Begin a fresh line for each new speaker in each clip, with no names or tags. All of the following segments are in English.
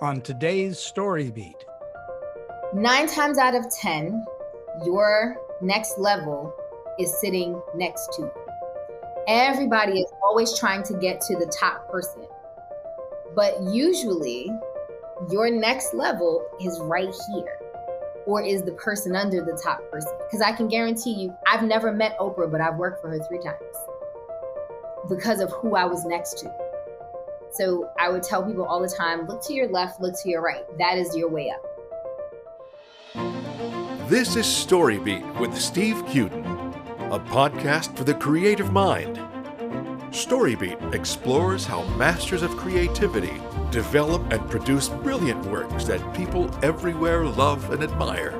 on today's StoryBeat.
9 times out of 10, your next level is sitting next to you. Everybody is always trying to get to the top person. But usually, your next level is right here, or is the person under the top person. Because I can guarantee you, I've never met Oprah, but I've worked for her 3 times because of who I was next to. So I would tell people all the time, look to your left, look to your right. That is your way up.
This is StoryBeat with Steve Cuden, a podcast for the creative mind. StoryBeat explores how masters of creativity develop and produce brilliant works that people everywhere love and admire.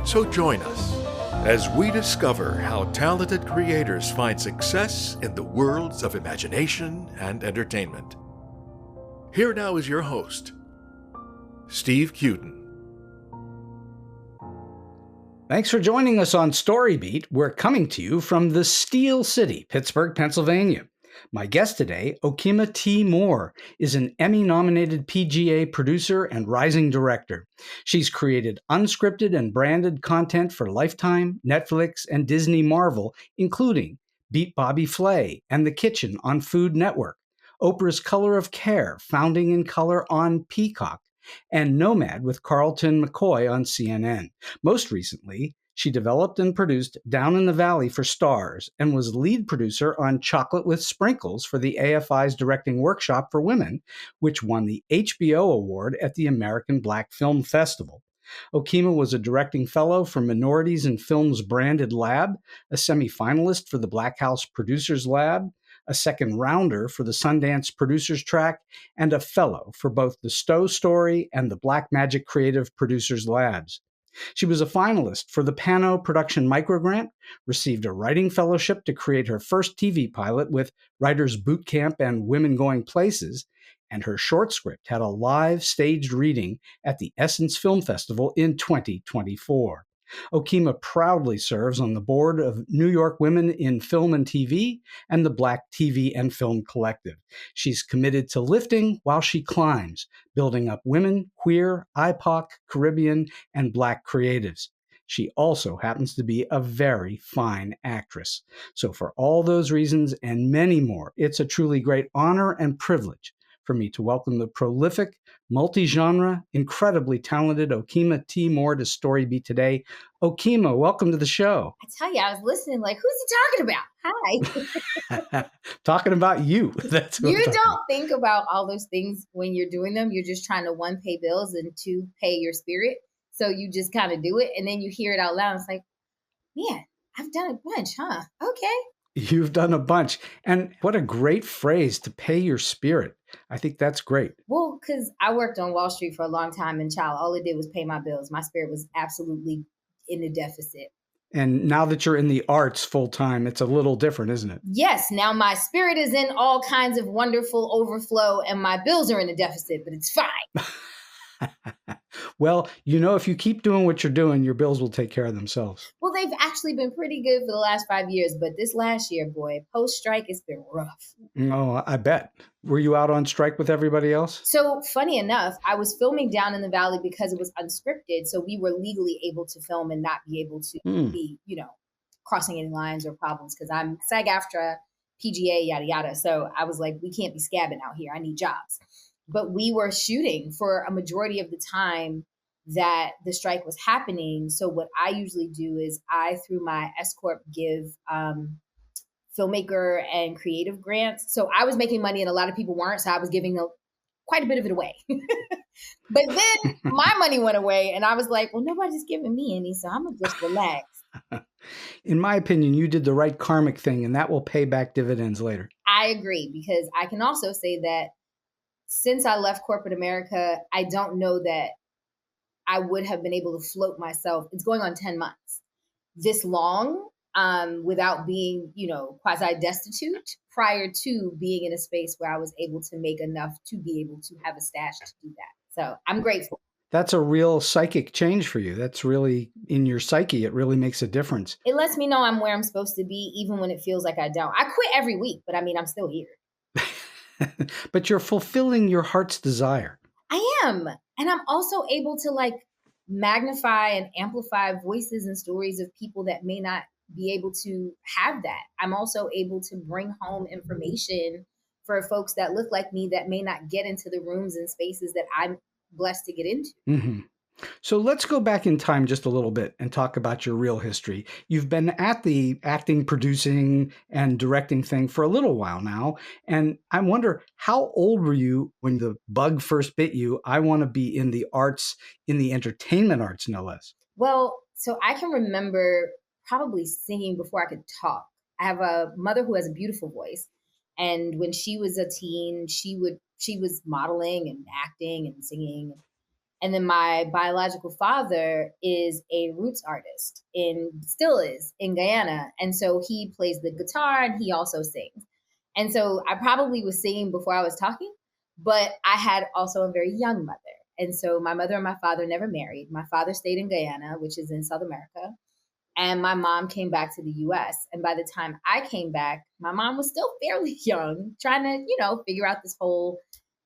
So join us as we discover how talented creators find success in the worlds of imagination and entertainment. Here now is your host, Steve Cuden.
Thanks for joining us on StoryBeat. We're coming to you from the Steel City, Pittsburgh, Pennsylvania. My guest today, Okema T. Moore, is an Emmy Nominated PGA producer and rising director. She's created unscripted and branded content for Lifetime, Netflix, and Disney Marvel, including Beat Bobby Flay and The Kitchen on Food Network, Oprah's Color of Care, Founding in Color on Peacock, and Nomad with Carlton McCoy on CNN. Most recently, she developed and produced Down in the Valley for STARZ and was lead producer on Chocolate with Sprinkles for the AFI's Directing Workshop for Women, which won the HBO Award at the American Black Film Festival. Okema was a directing fellow for Minorities in Film's Branded Lab, a semi-finalist for the Blackhouse Producers Lab, a second rounder for the Sundance Producers Track, and a fellow for both the Stowe Story and the Blackmagic Creative Producers Labs. She was a finalist for the PANO production microgrant, received a writing fellowship to create her first TV pilot with Writers Boot Camp and Women Going Places, and her short script had a live staged reading at the Essence Film Festival in 2024. Okema proudly serves on the board of New York Women in Film and TV and the Black TV and Film Collective. She's committed to lifting while she climbs, building up women, queer, IPOC, Caribbean, and Black creatives. She also happens to be a very fine actress. So for all those reasons and many more, it's a truly great honor and privilege for me to welcome the prolific, multi-genre, incredibly talented Okema T. Moore to StoryBeat today. Okema, welcome to the show.
I tell you, I was listening like, who's he talking about? Hi.
Talking about you. That's what
you don't think about all those things when you're doing them. You're just trying to, 1, pay bills, and 2, pay your spirit. So you just kind of do it. And then you hear it out loud. And it's like, man, I've done a bunch, huh? Okay.
You've done a bunch. And what a great phrase, to pay your spirit. I think that's great.
Well, because I worked on Wall Street for a long time, and child, all it did was pay my bills. My spirit was absolutely in the deficit.
And now that you're in the arts full time, it's a little different, isn't it?
Yes. Now my spirit is in all kinds of wonderful overflow, and my bills are in a deficit, but it's fine.
Well, if you keep doing what you're doing, your bills will take care of themselves.
Well, they've actually been pretty good for the last 5 years, but this last year, boy, post-strike, it's been rough.
Oh, I bet. Were you out on strike with everybody else?
So funny enough, I was filming Down in the Valley because it was unscripted. So we were legally able to film and not be able to be, crossing any lines or problems, because I'm SAG-AFTRA, PGA, yada, yada. So I was like, we can't be scabbing out here. I need jobs. But we were shooting for a majority of the time that the strike was happening. So what I usually do is I, through my S Corp, give filmmaker and creative grants. So I was making money and a lot of people weren't. So I was giving quite a bit of it away. But then my money went away and I was like, well, nobody's giving me any. So I'm going to just relax.
In my opinion, you did the right karmic thing, and that will pay back dividends later.
I agree, because I can also say that since I left corporate America, I don't know that I would have been able to float myself. It's going on 10 months this long without being, quasi-destitute, prior to being in a space where I was able to make enough to be able to have a stash to do that. So I'm grateful.
That's a real psychic change for you. That's really in your psyche. It really makes a difference.
It lets me know I'm where I'm supposed to be, even when it feels like I don't. I quit every week, but I'm still here.
But you're fulfilling your heart's desire.
I am. And I'm also able to like magnify and amplify voices and stories of people that may not be able to have that. I'm also able to bring home information for folks that look like me that may not get into the rooms and spaces that I'm blessed to get into.
Mm-hmm. So let's go back in time just a little bit and talk about your real history. You've been at the acting, producing, and directing thing for a little while now. And I wonder, how old were you when the bug first bit you? I want to be in the arts, in the entertainment arts, no less.
Well, so I can remember probably singing before I could talk. I have a mother who has a beautiful voice. And when she was a teen, she was modeling and acting and singing. And then my biological father is a roots artist still is in Guyana. And so he plays the guitar and he also sings. And so I probably was singing before I was talking, but I had also a very young mother. And so my mother and my father never married. My father stayed in Guyana, which is in South America. And my mom came back to the US. And by the time I came back, my mom was still fairly young, trying to, figure out this whole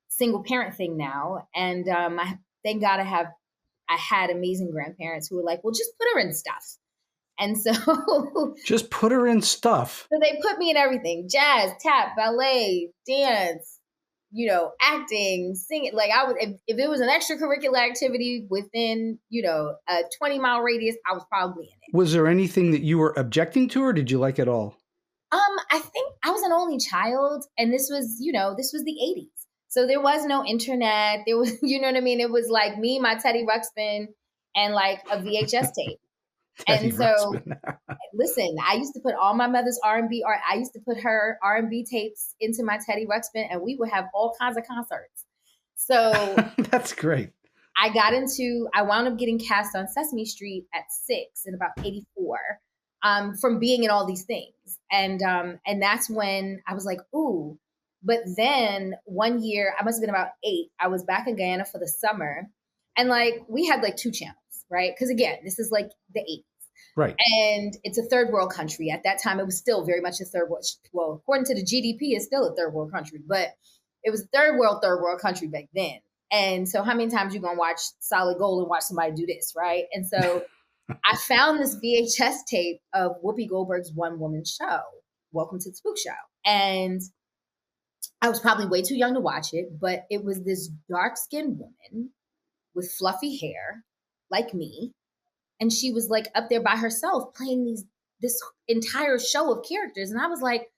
single parent thing now. And thank God I had amazing grandparents who were like, well, just put her in stuff. And so
just put her in stuff.
So they put me in everything: jazz, tap, ballet, dance, acting, singing. Like I was, if it was an extracurricular activity within, a 20-mile radius, I was probably in it.
Was there anything that you were objecting to, or did you like it all?
I think I was an only child, and this was the 80s. So there was no internet. There was, you know what I mean? It was like me, my Teddy Ruxpin, and like a VHS tape. And so, listen, I used to put all my mother's R&B, or I used to put her R&B tapes into my Teddy Ruxpin, and we would have all kinds of concerts. So
that's great.
I wound up getting cast on Sesame Street at 6 in about 84. From being in all these things. And that's when I was like, ooh. But then one year, I must have been about 8, I was back in Guyana for the summer. And like, we had like 2 channels, right? Because again, this is like the 80s.
Right.
And it's a third world country. At that time, it was still very much a third world. Well, according to the GDP, it's still a third world country. But it was third world country back then. And so how many times you going to watch Solid Gold and watch somebody do this, right? And so I found this VHS tape of Whoopi Goldberg's one-woman show, Welcome to the Spook Show. And I was probably way too young to watch it, but it was this dark-skinned woman with fluffy hair, like me. And she was like up there by herself playing this entire show of characters. And I was like,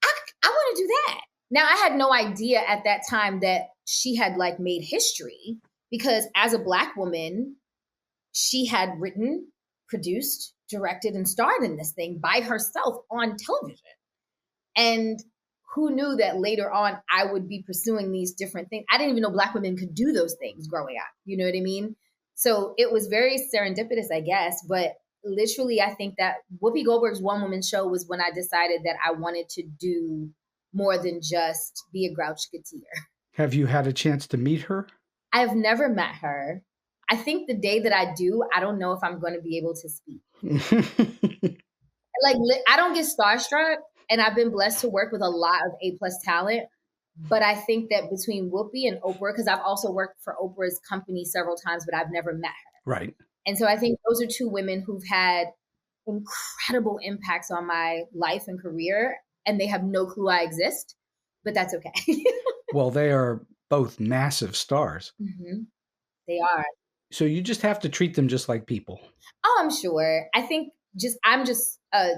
I want to do that. Now, I had no idea at that time that she had like made history, because as a Black woman, she had written, produced, directed, and starred in this thing by herself on television. And who knew that later on I would be pursuing these different things? I didn't even know Black women could do those things growing up. You know what I mean? So it was very serendipitous, I guess. But literally, I think that Whoopi Goldberg's one-woman show was when I decided that I wanted to do more than just be a grouch-gateer. Have
you had a chance to meet her?
I have never met her. I think the day that I do, I don't know if I'm going to be able to speak. Like, I don't get starstruck, and I've been blessed to work with a lot of A+ talent. But I think that between Whoopi and Oprah, because I've also worked for Oprah's company several times, but I've never met her.
Right.
And so I think those are 2 women who've had incredible impacts on my life and career, and they have no clue I exist, but that's okay.
Well, they are both massive stars.
Mm-hmm. They are.
So you just have to treat them just like people.
Oh, I'm sure. I think I'm just a,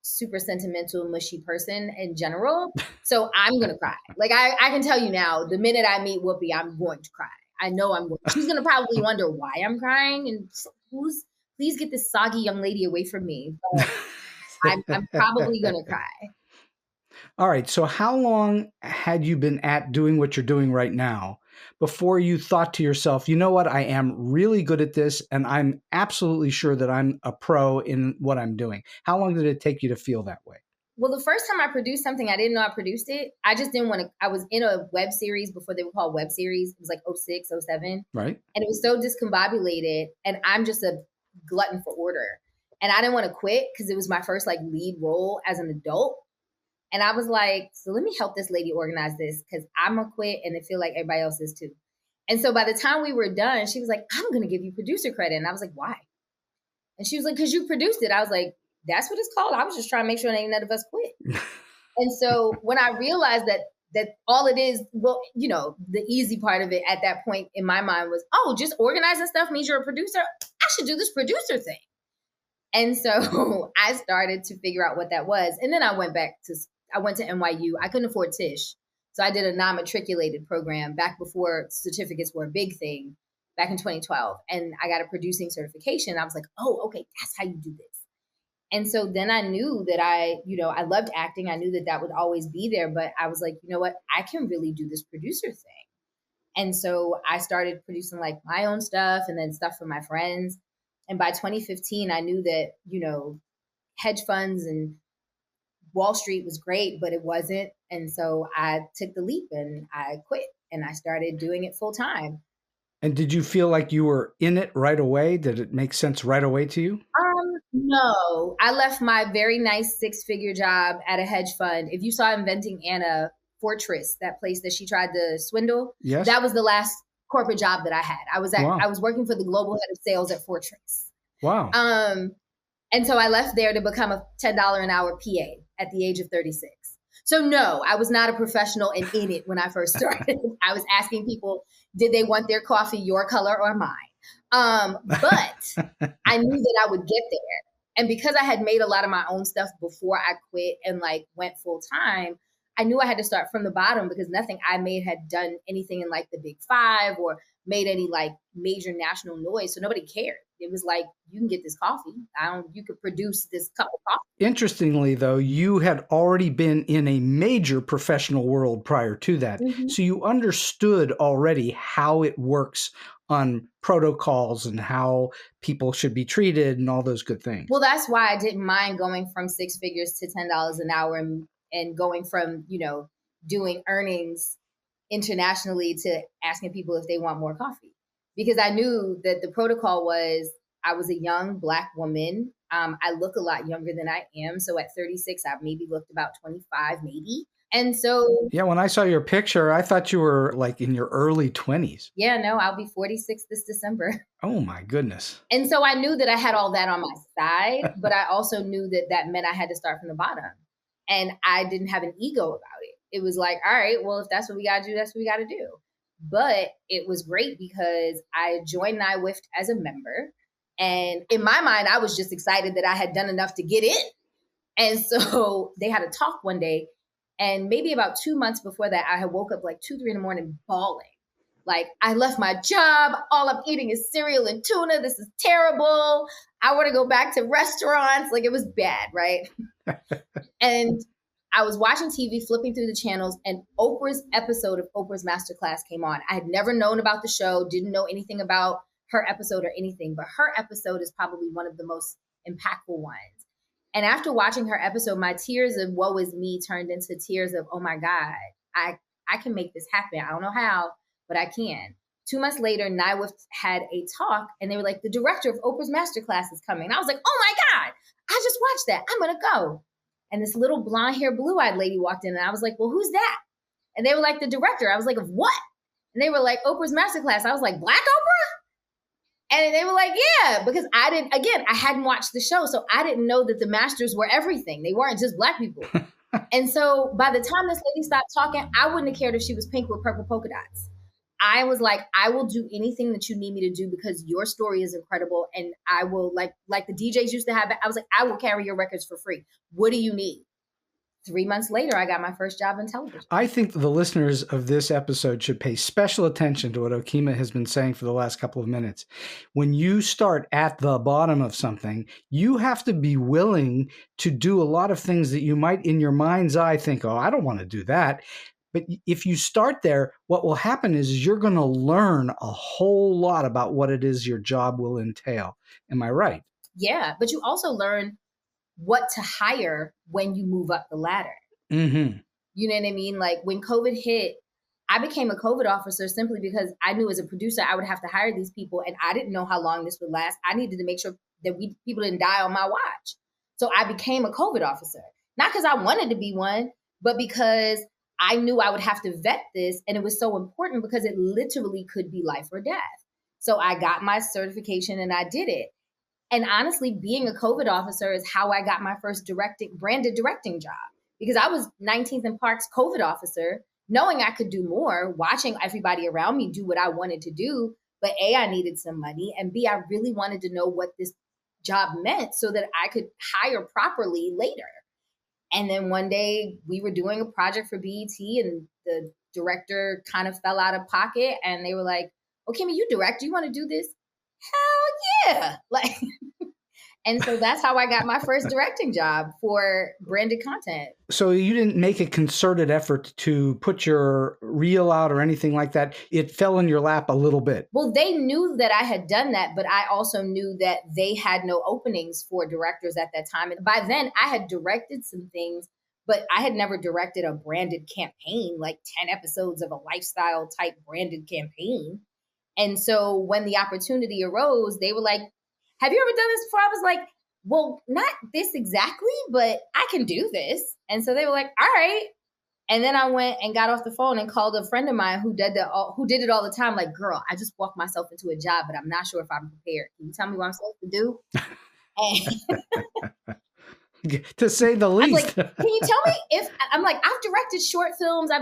super sentimental, mushy person in general. So I'm going to cry. Like I can tell you now, the minute I meet Whoopi, I'm going to cry. I know I'm going. She's going to probably wonder why I'm crying, and please get this soggy young lady away from me. But I'm probably going to cry.
All right. So how long had you been at doing what you're doing right now before you thought to yourself, you know what, I am really good at this, and I'm absolutely sure that I'm a pro in what I'm doing? How long did it take you to feel that way?
Well, the first time I produced something, I didn't know I produced it. I just didn't want to. I was in a web series before they were called web series. It was like 06, 07.
Right.
And it was so discombobulated, and I'm just a glutton for order. And I didn't want to quit because it was my first like lead role as an adult. And I was like, so let me help this lady organize this because I'm going to quit and I feel like everybody else is too. And so by the time we were done, she was like, I'm going to give you producer credit. And I was like, why? And she was like, because you produced it. I was like, that's what it's called. I was just trying to make sure ain't none of us quit. And so when I realized that all it is, well, you know, the easy part of it at that point in my mind was, oh, just organizing stuff means you're a producer. I should do this producer thing. And so I started to figure out what that was. And then I went to NYU. I couldn't afford Tisch. So I did a non-matriculated program back before certificates were a big thing back in 2012. And I got a producing certification. I was like, oh, okay, that's how you do this. And so then I knew that I loved acting. I knew that would always be there. But I was like, you know what? I can really do this producer thing. And so I started producing like my own stuff and then stuff for my friends. And by 2015, I knew that, you know, hedge funds and Wall Street was great, but it wasn't. And so I took the leap and I quit and I started doing it full time.
And did you feel like you were in it right away? Did it make sense right away to you?
No. I left my very nice 6-figure job at a hedge fund. If you saw Inventing Anna, Fortress, that place that she tried to swindle,
yes,
that was the last corporate job that I had. I was working for the global head of sales at Fortress.
Wow.
And so I left there to become a $10 an hour PA at the age of 36. So no, I was not a professional and in it when I first started. I was asking people, did they want their coffee your color or mine? But I knew that I would get there. And because I had made a lot of my own stuff before I quit and like went full time, I knew I had to start from the bottom because nothing I made had done anything in like the Big Five or made any like major national noise. So nobody cared. It was like, you can get this coffee. You could produce this cup of coffee.
Interestingly, though, you had already been in a major professional world prior to that. Mm-hmm. So you understood already how it works on protocols and how people should be treated and all those good things.
Well, that's why I didn't mind going from 6 figures to $10 an hour and going from, you know, doing earnings internationally to asking people if they want more coffee. Because I knew that the protocol was I was a young Black woman. I look a lot younger than I am. So at 36, I maybe looked about 25, maybe. And so...
Yeah, when I saw your picture, I thought you were like in your early 20s.
Yeah, no, I'll be 46 this December.
Oh, my goodness.
And so I knew that I had all that on my side, but I also knew that meant I had to start from the bottom. And I didn't have an ego about it. It was like, all right, well, if that's what we got to do, that's what we got to do. But it was great because I joined NIWIFT as a member. And in my mind, I was just excited that I had done enough to get in. And so they had a talk one day. And maybe about 2 months before that, I had woke up like 2, 3 in the morning bawling. Like, I left my job. All I'm eating is cereal and tuna. This is terrible. I want to go back to restaurants. Like, it was bad, right? And I was watching TV, flipping through the channels, and Oprah's episode of Oprah's Masterclass came on. I had never known about the show, didn't know anything about her episode or anything, but her episode is probably one of the most impactful ones. And after watching her episode, my tears of woe is me turned into tears of, oh my God, I can make this happen. I don't know how, but I can. 2 months later, NIWIFT had a talk, and they were like, the director of Oprah's Masterclass is coming. And I was like, oh my God, I just watched that. I'm going to go. And this little blonde hair, blue-eyed lady walked in, and I was like, well, who's that? And they were like, the director. I was like, of what? And they were like, Oprah's Masterclass. I was like, Black Oprah? And they were like, yeah, because I hadn't watched the show. So I didn't know that the masters were everything. They weren't just Black people. And so by the time this lady stopped talking, I wouldn't have cared if she was pink with purple polka dots. I was like, I will do anything that you need me to do because your story is incredible. And I will, like the DJs used to have, I was like, I will carry your records for free. What do you need? 3 months later, I got my first job in television.
I think the listeners of this episode should pay special attention to what Okema has been saying for the last couple of minutes. When you start at the bottom of something, you have to be willing to do a lot of things that you might in your mind's eye think, oh, I don't want to do that. But if you start there, what will happen is you're going to learn a whole lot about what it is your job will entail. Am I right?
Yeah, but you also learn what to hire when you move up the ladder.
Mm-hmm.
You know what I mean? Like when COVID hit, I became a COVID officer simply because I knew as a producer, I would have to hire these people and I didn't know how long this would last. I needed to make sure that people didn't die on my watch. So I became a COVID officer, not because I wanted to be one, but because I knew I would have to vet this, and it was so important because it literally could be life or death. So I got my certification and I did it. And honestly, being a COVID officer is how I got my first branded directing job, because I was 19th and Park's COVID officer, knowing I could do more, watching everybody around me do what I wanted to do. But A, I needed some money, and B, I really wanted to know what this job meant so that I could hire properly later. And then one day we were doing a project for BET, and the director kind of fell out of pocket, and they were like, "Okema, you direct, do you want to do this?" Hell yeah. Like, and so that's how I got my first directing job for branded content.
So you didn't make a concerted effort to put your reel out or anything like that. It fell in your lap a little bit.
Well, they knew that I had done that, but I also knew that they had no openings for directors at that time. And by then I had directed some things, but I had never directed a branded campaign, like 10 episodes of a lifestyle type branded campaign. And so when the opportunity arose, they were like, "Have you ever done this before?" I was like, "Well, not this exactly, but I can do this." And so they were like, "All right." And then I went and got off the phone and called a friend of mine who did it all the time. Like, "Girl, I just walked myself into a job, but I'm not sure if I'm prepared. Can you tell me what I'm supposed to do?" And
to say the least.
I was like, "Can you tell me if," I'm like, "I've directed short films.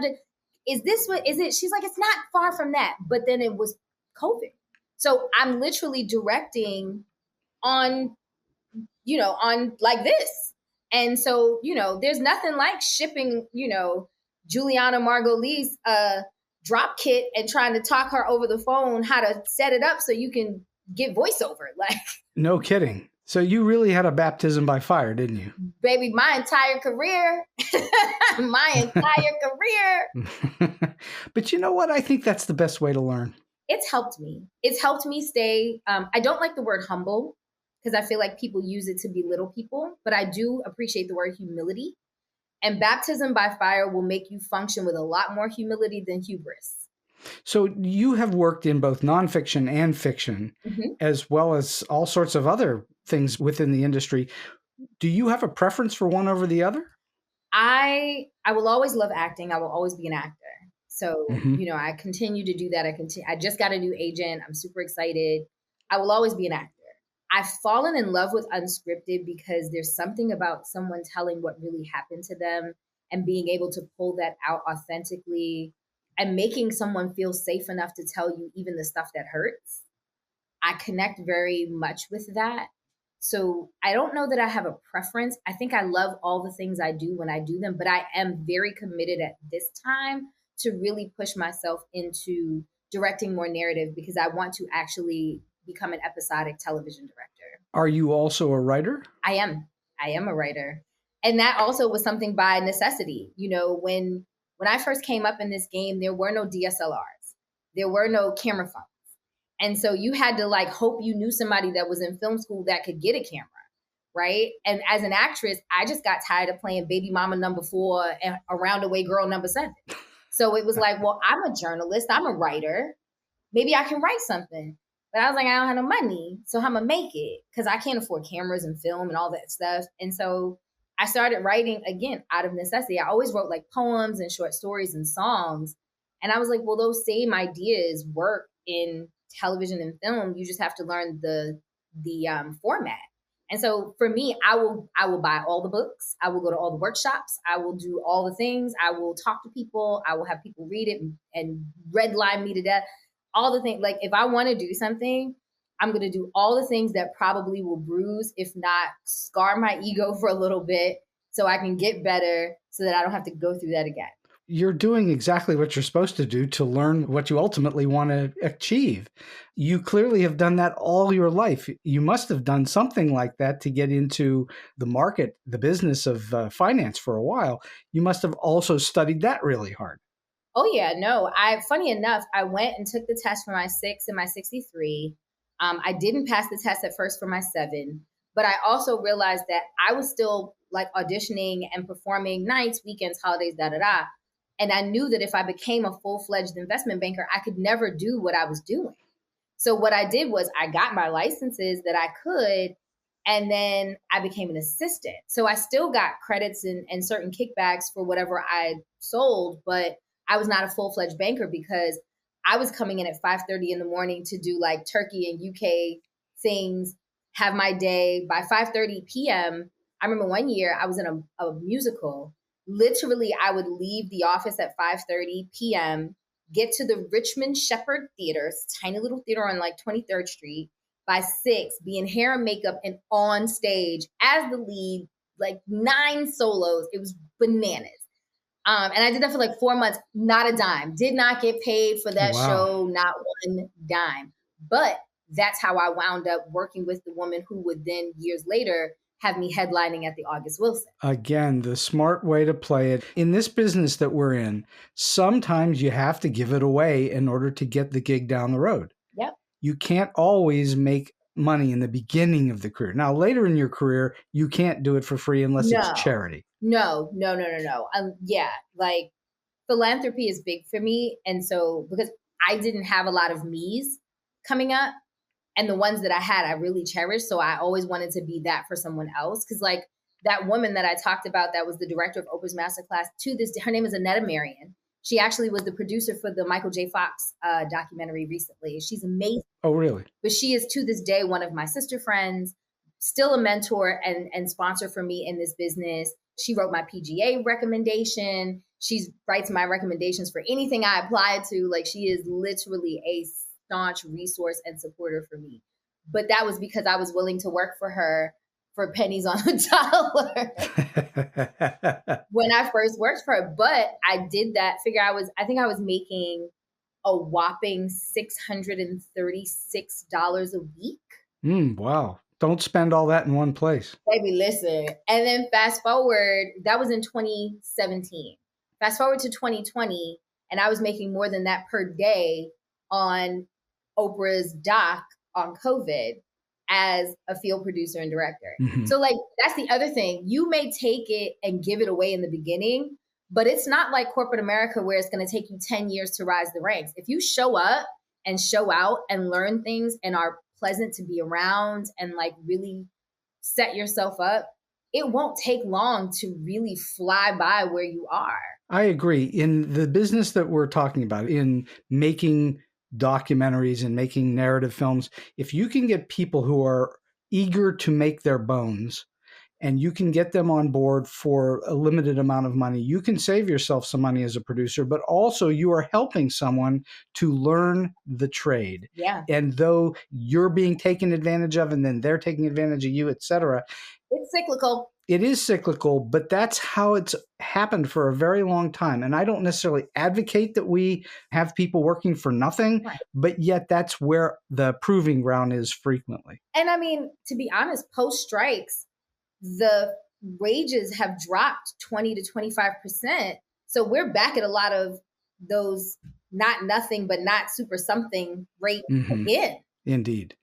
Is this what is it?" She's like, "It's not far from that." But then it was COVID. So I'm literally directing on like this. And so, there's nothing like shipping, Juliana Margulies drop kit and trying to talk her over the phone how to set it up so you can get voiceover. Like,
no kidding. So you really had a baptism by fire, didn't you?
Baby, my entire career.
But you know what? I think that's the best way to learn.
It's helped me. It's helped me stay. I don't like the word humble, because I feel like people use it to belittle people, but I do appreciate the word humility. And baptism by fire will make you function with a lot more humility than hubris.
So you have worked in both nonfiction and fiction, as well as all sorts of other things within the industry. Do you have a preference for one over the other?
I will always love acting. I will always be an actor. So, I continue to do that. I just got a new agent. I'm super excited. I will always be an actor. I've fallen in love with unscripted because there's something about someone telling what really happened to them and being able to pull that out authentically and making someone feel safe enough to tell you even the stuff that hurts. I connect very much with that. So I don't know that I have a preference. I think I love all the things I do when I do them, but I am very committed at this time to really push myself into directing more narrative, because I want to actually become an episodic television director.
Are you also a writer?
I am a writer. And that also was something by necessity. When I first came up in this game, there were no DSLRs. There were no camera phones. And so you had to hope you knew somebody that was in film school that could get a camera, right? And as an actress, I just got tired of playing baby mama number 4 and a roundaway girl number 7. So it was like, well, I'm a journalist, I'm a writer. Maybe I can write something. But I was like, I don't have no money, so how am I make it? Because I can't afford cameras and film and all that stuff. And so I started writing, again, out of necessity. I always wrote poems and short stories and songs. And I was like, well, those same ideas work in television and film. You just have to learn the format. And so for me, I will buy all the books. I will go to all the workshops. I will do all the things. I will talk to people. I will have people read it and redline me to death. All the things, if I want to do something, I'm going to do all the things that probably will bruise, if not scar my ego for a little bit, so I can get better so that I don't have to go through that again.
You're doing exactly what you're supposed to do to learn what you ultimately want to achieve. You clearly have done that all your life. You must have done something like that to get into the market, the business of finance for a while. You must have also studied that really hard.
Oh, yeah, no. Funny enough, I went and took the test for my 6 and my 63. I didn't pass the test at first for my 7, but I also realized that I was still auditioning and performing nights, weekends, holidays, da-da-da. And I knew that if I became a full-fledged investment banker, I could never do what I was doing. So what I did was I got my licenses that I could, And then I became an assistant. So I still got credits and certain kickbacks for whatever I sold, but I was not a full-fledged banker because I was coming in at 5:30 in the morning to do like Turkey and UK things, have my day. By 5:30 p.m., I remember one year I was in a musical. Literally, I would leave the office at 5:30 p.m., get to the Richmond Shepherd Theater, tiny little theater on like 23rd Street, by 6, be in hair and makeup and on stage as the lead, like 9 solos. It was bananas. And I did that for like 4 months, not a dime. Did not get paid for that show, not one dime. But that's how I wound up working with the woman who would then, years later, have me headlining at the August Wilson.
Again, the smart way to play it. In this business that we're in, sometimes you have to give it away in order to get the gig down the road.
Yep.
You can't always make money in the beginning of the career. Now, later in your career, you can't do it for free unless it's charity.
No. Yeah, like philanthropy is big for me. And so because I didn't have a lot of me's coming up, and the ones that I had, I really cherished. So I always wanted to be that for someone else. Because like that woman that I talked about that was the director of Oprah's Masterclass, her name is Annetta Marion. She actually was the producer for the Michael J. Fox documentary recently. She's amazing.
Oh, really?
But she is to this day one of my sister friends, still a mentor and sponsor for me in this business. She wrote my PGA recommendation. She writes my recommendations for anything I apply to. Like she is literally a staunch resource and supporter for me. But that was because I was willing to work for her for pennies on the dollar when I first worked for her. But I did that. I think I was making a whopping $636 a week.
Wow. Don't spend all that in one place.
Baby, listen. And then fast forward, that was in 2017. Fast forward to 2020, and I was making more than that per day on Oprah's doc on COVID as a field producer and director. Mm-hmm. So like, that's the other thing. You may take it and give it away in the beginning, but it's not like corporate America where it's going to take you 10 years to rise the ranks. If you show up and show out and learn things and are pleasant to be around and like really set yourself up, it won't take long to really fly by where you are.
I agree. In the business that we're talking about, in making documentaries and making narrative films, if you can get people who are eager to make their bones and you can get them on board for a limited amount of money, you can save yourself some money as a producer, but also you are helping someone to learn the trade.
Yeah.
And though you're being taken advantage of and then they're taking advantage of you, et cetera.
It's cyclical.
It is cyclical, but that's how it's happened for a very long time. And I don't necessarily advocate that we have people working for nothing, right, but yet that's where the proving ground is frequently.
And I mean, to be honest, post strikes, the wages have dropped 20 to 25%. So we're back at a lot of those not nothing, but not super something rate again.
Indeed.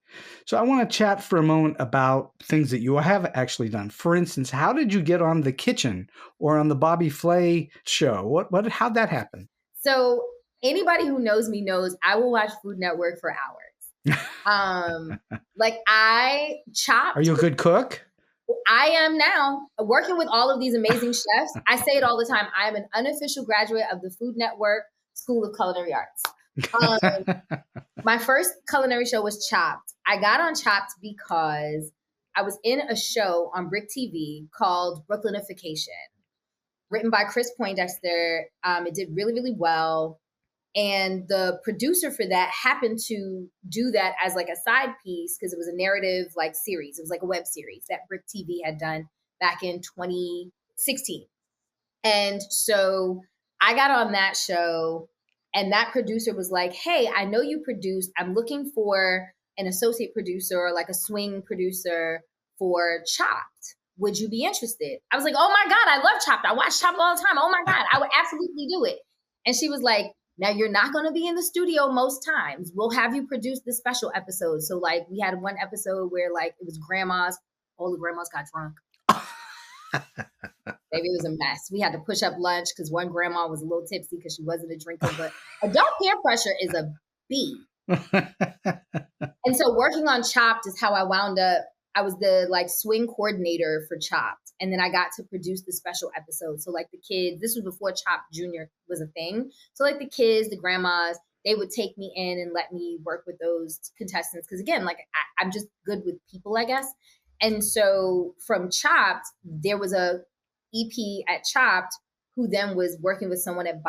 So I want to chat for a moment about things that you have actually done. For instance, how did you get on The Kitchen or on the Bobby Flay show? How'd that happen?
So anybody who knows me knows I will watch Food Network for hours. Like I chopped.
Are you a good cook?
I am now, working with all of these amazing chefs. I say it all the time. I am an unofficial graduate of the Food Network School of Culinary Arts. My first culinary show was Chopped. I got on Chopped because I was in a show on Brick TV called Brooklynification, written by Chris Poindexter. It did really, really well. And the producer for that happened to do that as like a side piece because it was a narrative like series. It was like a web series that Brick TV had done back in 2016. And so I got on that show and that producer was like, hey, I know you produced. I'm looking for an associate producer or like a swing producer for Chopped. Would you be interested? I was like, oh my God, I love Chopped. I watch Chopped all the time. Oh my God, I would absolutely do it. And she was like, now you're not going to be in the studio most times. We'll have you produce the special episodes. So like we had one episode where like it was grandmas, all the grandmas got drunk. Baby, it was a mess. We had to push up lunch because one grandma was a little tipsy because she wasn't a drinker, but adult peer pressure is a B. And so working on Chopped is how I wound up I was the like swing coordinator for Chopped. And then I got to produce the special episodes. So like the kids, this was before Chopped Junior was a thing. So like the kids, the grandmas, they would take me in and let me work with those contestants. Cause again, like I'm just good with people, I guess. And so from Chopped, there was a EP at Chopped who then was working with someone at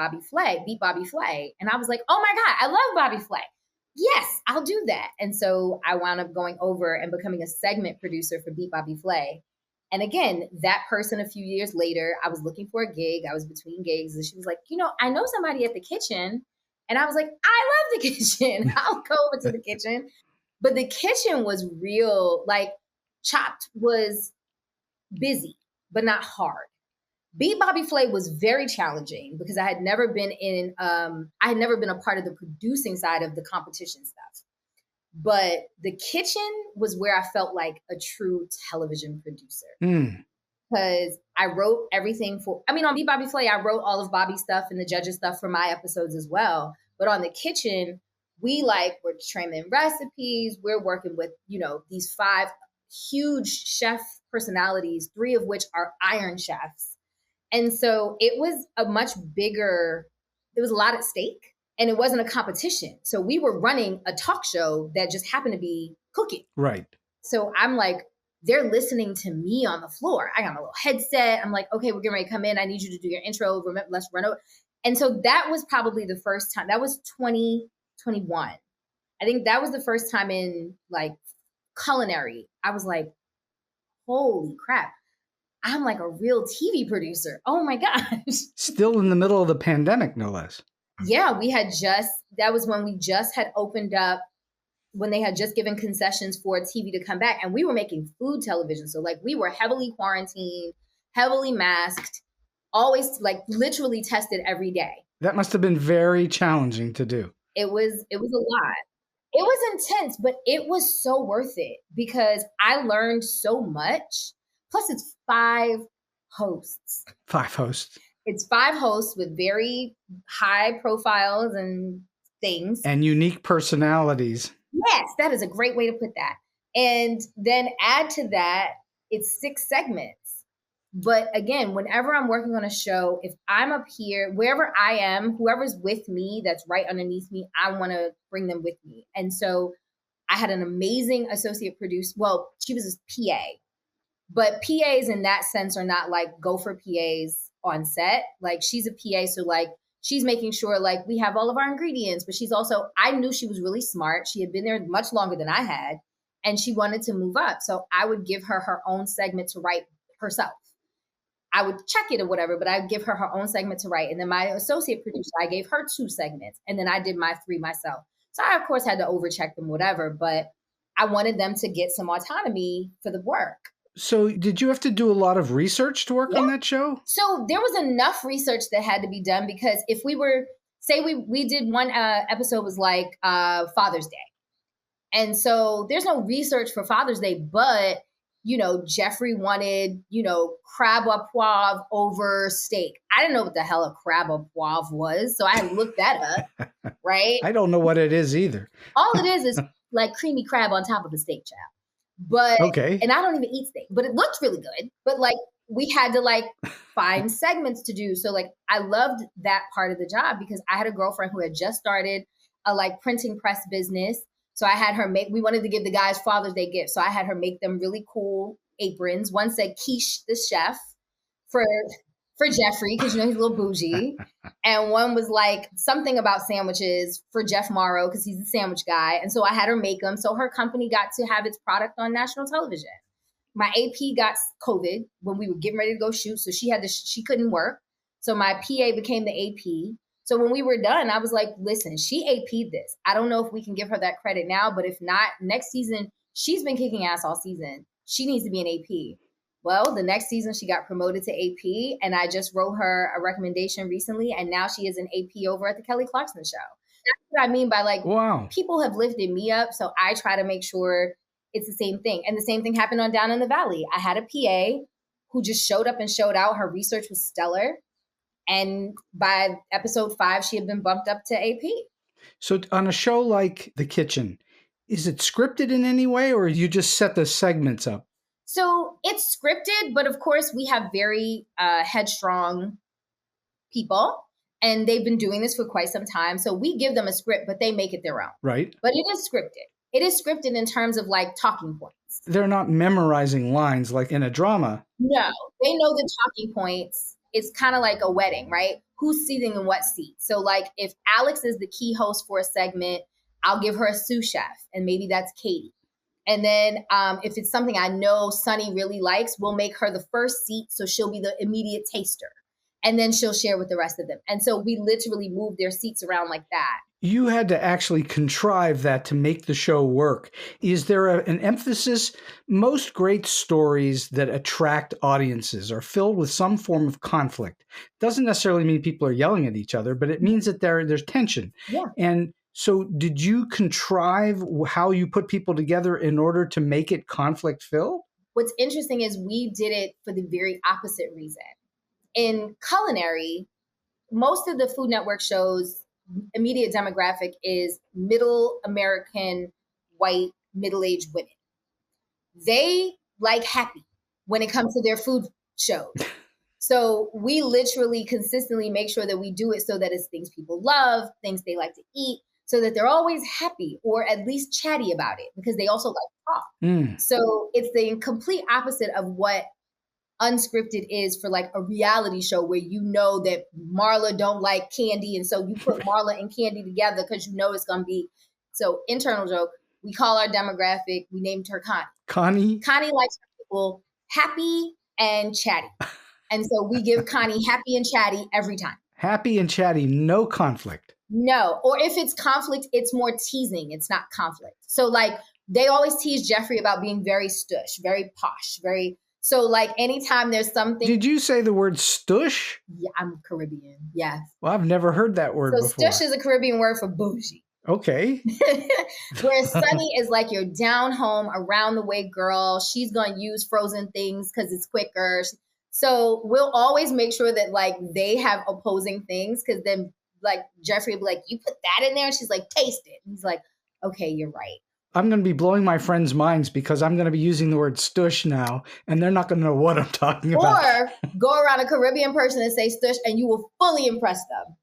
Beat Bobby Flay. And I was like, oh my God, I love Bobby Flay. Yes, I'll do that. And so I wound up going over and becoming a segment producer for Beat Bobby Flay. And again, that person a few years later, I was looking for a gig. I was between gigs and she was like, I know somebody at the kitchen. And I was like, I love the kitchen. I'll go over to the kitchen. But the kitchen was real, like Chopped was busy, but not hard. Beat Bobby Flay was very challenging because I had never been a part of the producing side of the competition stuff. But the kitchen was where I felt like a true television producer. Because I wrote everything on Beat Bobby Flay, I wrote all of Bobby's stuff and the judges' stuff for my episodes as well. But on the kitchen, we were training recipes. We're working with, these 5 huge chef personalities, 3 of which are Iron Chefs. And so it was there was a lot at stake and it wasn't a competition. So we were running a talk show that just happened to be cooking.
Right.
So I'm like, they're listening to me on the floor. I got my little headset. I'm like, okay, we're getting ready to come in. I need you to do your intro. Remember, let's run over. And so that was probably the first time. That was 2021. I think that was the first time in culinary. I was like, holy crap. I'm like a real TV producer. Oh my gosh.
Still in the middle of the pandemic, no less.
Yeah, that was when we just had opened up, when they had just given concessions for TV to come back. And we were making food television. So we were heavily quarantined, heavily masked, always literally tested every day.
That must have been very challenging to do.
It was a lot. It was intense, but it was so worth it because I learned so much. Plus, it's 5 hosts.
5 hosts.
It's 5 hosts with very high profiles and things.
And unique personalities.
Yes, that is a great way to put that. And then add to that, it's 6 segments. But again, whenever I'm working on a show, if I'm up here, wherever I am, whoever's with me, that's right underneath me, I want to bring them with me. And so I had an amazing associate producer. Well, she was a PA. But PAs in that sense are not gopher PAs on set. She's a PA, so she's making sure we have all of our ingredients. But she's also, I knew she was really smart. She had been there much longer than I had, and she wanted to move up. So I would give her her own segment to write herself. I would check it or whatever, but I'd give her her own segment to write. And then my associate producer, I gave her 2 segments, and then I did my 3 myself. So I, of course, had to overcheck them, whatever, but I wanted them to get some autonomy for the work.
So did you have to do a lot of research to work on that show?
So there was enough research that had to be done because if we were, say we did one episode was Father's Day. And so there's no research for Father's Day, but, Jeffrey wanted, crab au poivre over steak. I didn't know what the hell a crab au poivre was. So I had to look that up, right?
I don't know what it is either.
All it is creamy crab on top of a steak, child. But
okay.
And I don't even eat steak, but it looked really good. But we had to find segments to do. So I loved that part of the job because I had a girlfriend who had just started a printing press business. So I had her we wanted to give the guys Father's Day gifts. So I had her make them really cool aprons. One said Quiche the chef for Jeffrey, because he's a little bougie. And one was something about sandwiches for Jeff Morrow, because he's a sandwich guy. And so I had her make them. So her company got to have its product on national television. My AP got COVID when we were getting ready to go shoot. So she couldn't work. So my PA became the AP. So when we were done, I was like, listen, she AP'd this. I don't know if we can give her that credit now, but if not, next season, she's been kicking ass all season. She needs to be an AP. Well, the next season she got promoted to AP, and I just wrote her a recommendation recently, and now she is an AP over at the Kelly Clarkson show. That's what I mean by
wow.
People have lifted me up, so I try to make sure it's the same thing. And the same thing happened on Down in the Valley. I had a PA who just showed up and showed out. Her research was stellar. And by episode 5, she had been bumped up to AP.
So on a show like The Kitchen, Is it scripted in any way, or you just set the segments up?
So it's scripted, but of course we have very headstrong people, and they've been doing this for quite some time. So we give them a script, but they make it their own.
Right.
But it is scripted. It is scripted in terms of like talking points.
They're not memorizing lines like in a drama.
No, they know the talking points. It's kind of like a wedding, right? Who's sitting in what seat? So like if Alex is the key host for a segment, I'll give her a sous chef, and maybe that's Katie. And then if it's something I know Sunny really likes, we'll make her the first seat, so she'll be the immediate taster. And then she'll share with the rest of them. And so we literally move their seats around like that.
You had to actually contrive that to make the show work. Is there an emphasis? Most great stories that attract audiences are filled with some form of conflict. Doesn't necessarily mean people are yelling at each other, but it means that there's tension.
Yeah.
And so did you contrive how you put people together in order to make it conflict filled?
What's interesting is we did it for the very opposite reason. In culinary, most of the Food Network shows, immediate demographic is middle American, white, middle-aged women. They like happy when it comes to their food shows. So we literally consistently make sure that we do it so that it's things people love, things they like to eat, so that they're always happy or at least chatty about it, because they also like talk. So it's the complete opposite of what unscripted is for like a reality show, where you know that Marla don't like candy, and so you put Marla and Candy together because you know it's gonna be. So internal joke, we call our demographic, we named her Connie. Connie likes people happy and chatty, and so we give Connie happy and chatty every time.
Happy and chatty, no conflict.
No, or if it's conflict, it's more teasing. It's not conflict. So like they always tease Jeffrey about being very stush, very posh, very. So like anytime there's something.
Did you say the word stush?
Yeah, I'm Caribbean. Yes.
Well, I've never heard that word before.
So stush is a Caribbean word for bougie.
Okay.
Where Sunny is like your down home, around the way girl. She's going to use frozen things because it's quicker. So we'll always make sure that like they have opposing things, because then like Jeffrey will be like, you put that in there? And she's like, taste it. And he's like, okay, you're right.
I'm going to be blowing my friends' minds because I'm going to be using the word stush now, and they're not going to know what I'm talking about.
Or go around a Caribbean person and say stush, and you will fully impress them.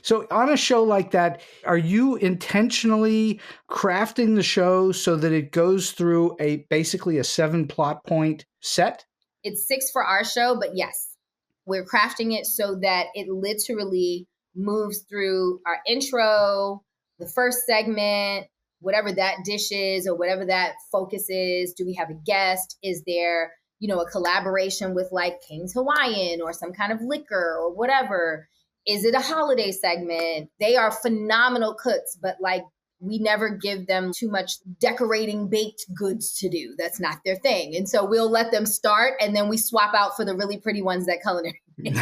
So on a show like that, are you intentionally crafting the show so that it goes through basically a 7 plot point set?
It's 6 for our show, but yes, we're crafting it so that it literally moves through our intro, the first segment, whatever that dish is or whatever that focus is. Do we have a guest? Is there, a collaboration with like King's Hawaiian or some kind of liquor or whatever? Is it a holiday segment? They are phenomenal cooks, but like we never give them too much decorating baked goods to do. That's not their thing. And so we'll let them start, and then we swap out for the really pretty ones that culinary makes.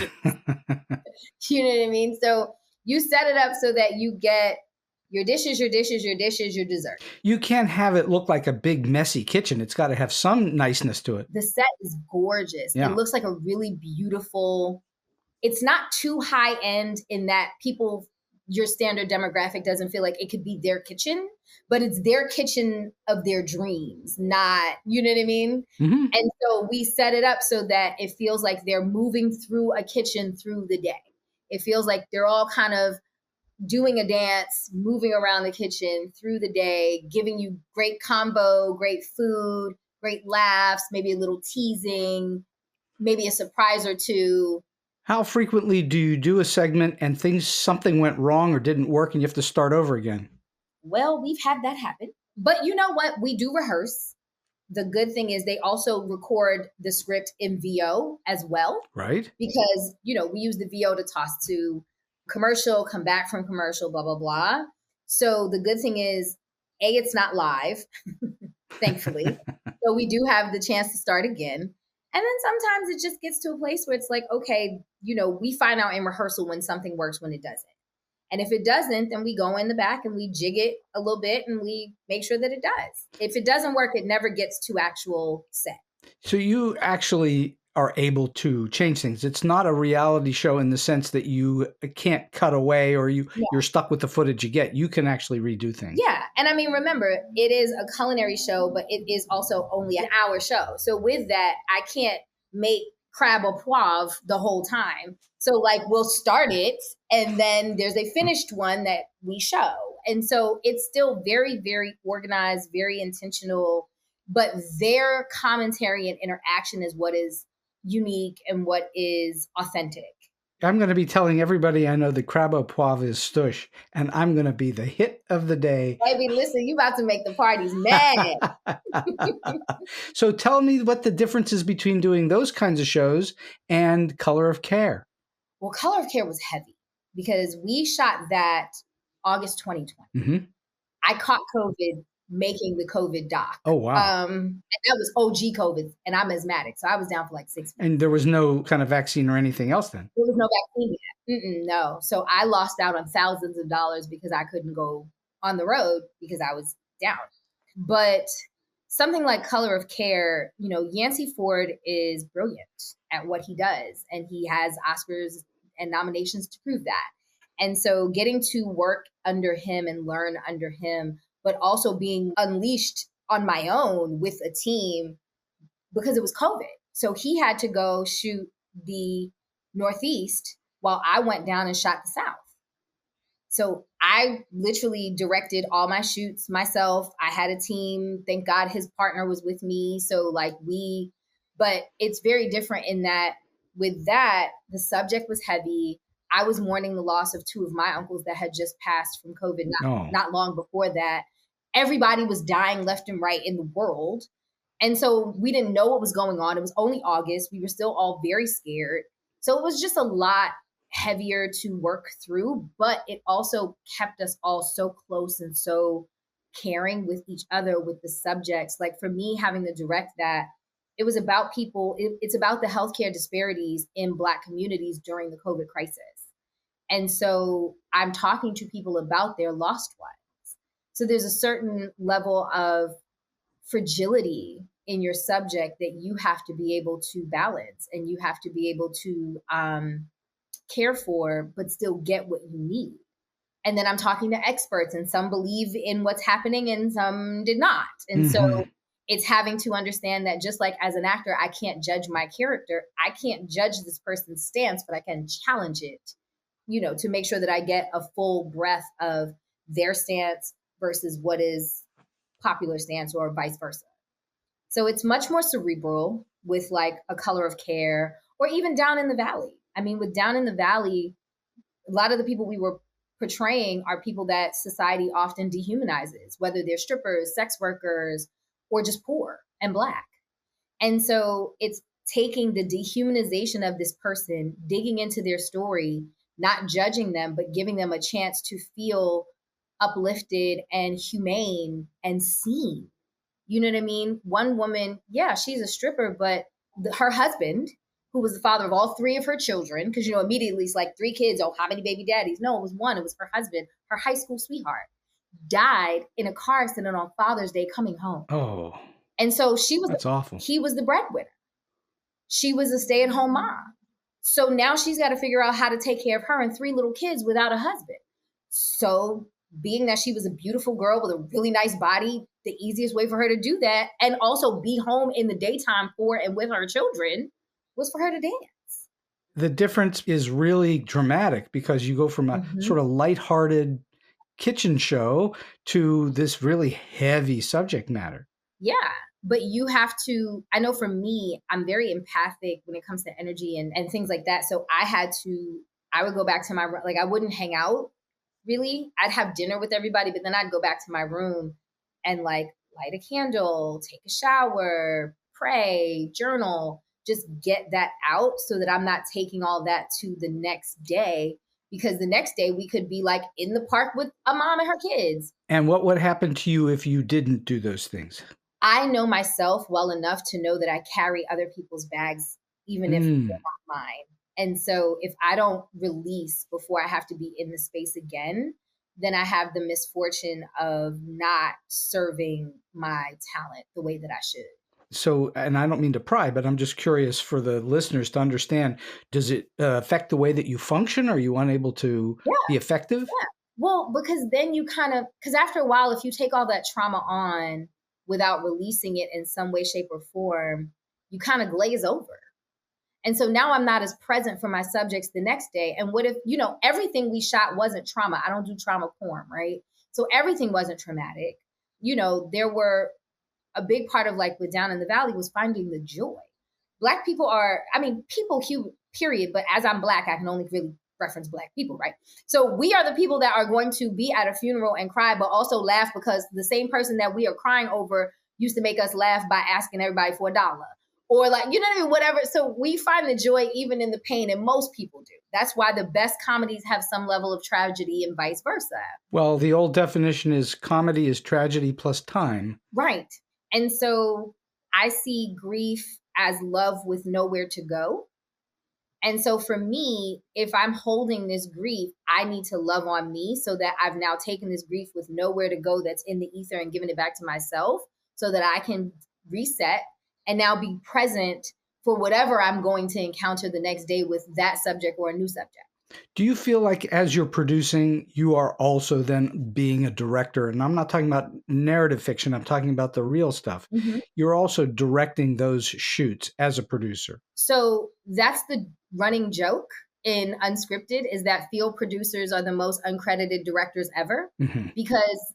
You know what I mean? So you set it up so that you get your dishes, your dessert. You
can't have it look like a big messy kitchen. It's got to have some niceness to it.
The set is gorgeous. Yeah. It looks like a really beautiful, it's not too high end in that your standard demographic doesn't feel like it could be their kitchen, but it's their kitchen of their dreams, not, you know what I mean? Mm-hmm. And so we set it up so that it feels like they're moving through a kitchen through the day. It feels like they're all kind of doing a dance, moving around the kitchen through the day, giving you great combo, great food, great laughs, maybe a little teasing, maybe a surprise or two.
How frequently do you do a segment and something went wrong or didn't work and you have to start over again?
Well, we've had that happen. But you know what? We do rehearse. The good thing is they also record the script in VO as well.
Right.
Because, we use the VO to toss to commercial, come back from commercial, blah, blah, blah. So the good thing is, it's not live, thankfully. So we do have the chance to start again. And then sometimes it just gets to a place where it's like, okay, we find out in rehearsal when something works, when it doesn't. And if it doesn't, then we go in the back and we jig it a little bit and we make sure that it does. If it doesn't work, it never gets to actual set.
So you actually are able to change things. It's not a reality show in the sense that you can't cut away or you're stuck with the footage you get. You can actually redo things.
Yeah. And I mean, remember, it is a culinary show, but it is also only an hour show. So with that, I can't make crab au poivre the whole time. So like we'll start it and then there's a finished one that we show. And so it's still very, very organized, very intentional, but their commentary and interaction is what is unique and what is authentic.
I'm going to be telling everybody I know that crab au poivre is stush, and I'm going to be the hit of the day.
Baby, listen, you about to make the parties mad.
So tell me what the difference is between doing those kinds of shows and Color of Care.
Well, Color of Care was heavy because we shot that August 2020.
Mm-hmm.
I caught COVID making the COVID doc.
Oh, wow.
And that was OG COVID, and I'm asthmatic, so I was down for like 6 weeks.
And there was no kind of vaccine or anything else then?
There was no vaccine yet. No. So I lost out on thousands of dollars because I couldn't go on the road because I was down. But something like Color of Care, you know, Yancey Ford is brilliant at what he does, and he has Oscars and nominations to prove that. And so getting to work under him and learn under him, but also being unleashed on my own with a team because it was COVID. So he had to go shoot the Northeast while I went down and shot the South. So I literally directed all my shoots myself. I had a team. Thank God his partner was with me. So but it's very different in that with that, the subject was heavy. I was mourning the loss of two of my uncles that had just passed from COVID not long before that. Everybody was dying left and right in the world. And so we didn't know what was going on. It was only August. We were still all very scared. So it was just a lot heavier to work through, but it also kept us all so close and so caring with each other, with the subjects. Like for me, having to direct that, it was about people. It's about the healthcare disparities in Black communities during the COVID crisis. And so I'm talking to people about their lost ones. So there's a certain level of fragility in your subject that you have to be able to balance, and you have to be able to care for, but still get what you need. And then I'm talking to experts, and some believe in what's happening and some did not. And so it's having to understand that just like as an actor, I can't judge my character. I can't judge this person's stance, but I can challenge it, you know, to make sure that I get a full breadth of their stance versus what is popular stance or vice versa. So it's much more cerebral with like A Color of Care or even Down in the Valley. I mean, with Down in the Valley, a lot of the people we were portraying are people that society often dehumanizes, whether they're strippers, sex workers, or just poor and Black. And so it's taking the dehumanization of this person, digging into their story, not judging them, but giving them a chance to feel uplifted and humane and seen. You know what I mean? One woman, yeah, she's a stripper, but her husband, who was the father of all three of her children, because, you know, immediately it's like 3 kids. Oh, how many baby daddies? No, it was one. It was her husband, her high school sweetheart, died in a car accident on Father's Day coming home.
Oh.
And so
that's awful.
He was the breadwinner. She was a stay-at-home mom. So now she's got to figure out how to take care of her and 3 little kids without a husband. So being that she was a beautiful girl with a really nice body, the easiest way for her to do that and also be home in the daytime for and with her children was for her to dance.
The difference is really dramatic because you go from a sort of lighthearted kitchen show to this really heavy subject matter. Yeah.
But you have to, I know for me, I'm very empathic when it comes to energy and things like that. So I would go back to I wouldn't hang out really. I'd have dinner with everybody, but then I'd go back to my room and like light a candle, take a shower, pray, journal, just get that out so that I'm not taking all that to the next day, because the next day we could be like in the park with a mom and her kids.
And what would happen to you if you didn't do those things?
I know myself well enough to know that I carry other people's bags, even if they're not mine. And so if I don't release before I have to be in the space again, then I have the misfortune of not serving my talent the way that I should.
So, and I don't mean to pry, but I'm just curious for the listeners to understand, does it affect the way that you function? Are you unable to be effective?
Yeah. Well, because then you because after a while, if you take all that trauma on without releasing it in some way, shape, or form, you kind of glaze over. And so now I'm not as present for my subjects the next day. And what if, everything we shot wasn't trauma? I don't do trauma porn, right? So everything wasn't traumatic. There were a big part of like with Down in the Valley was finding the joy. Black people are, people, period. But as I'm Black, I can only really reference Black people, right? So we are the people that are going to be at a funeral and cry, but also laugh because the same person that we are crying over used to make us laugh by asking everybody for $1. Or like, you know what I mean? Whatever. So we find the joy even in the pain, and most people do. That's why the best comedies have some level of tragedy and vice versa.
Well, the old definition is comedy is tragedy plus time.
Right. And so I see grief as love with nowhere to go. And so for me, if I'm holding this grief, I need to love on me so that I've now taken this grief with nowhere to go that's in the ether and given it back to myself so that I can reset and now be present for whatever I'm going to encounter the next day with that subject or a new subject.
Do you feel like as you're producing, you are also then being a director? And I'm not talking about narrative fiction. I'm talking about the real stuff. Mm-hmm. You're also directing those shoots as a producer.
So that's the running joke in unscripted, is that field producers are the most uncredited directors ever. Mm-hmm. Because,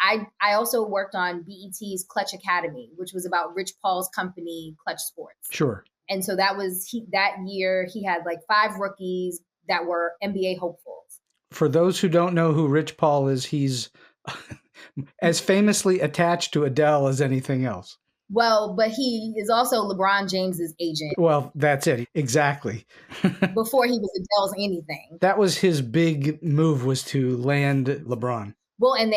I also worked on BET's Clutch Academy, which was about Rich Paul's company, Clutch Sports.
Sure.
And so that was that year he had like 5 rookies that were NBA hopefuls.
For those who don't know who Rich Paul is, he's as famously attached to Adele as anything else.
Well, but he is also LeBron James's agent.
Well, that's it. Exactly.
Before he was Adele's anything.
That was his big move, was to land LeBron.
Well, and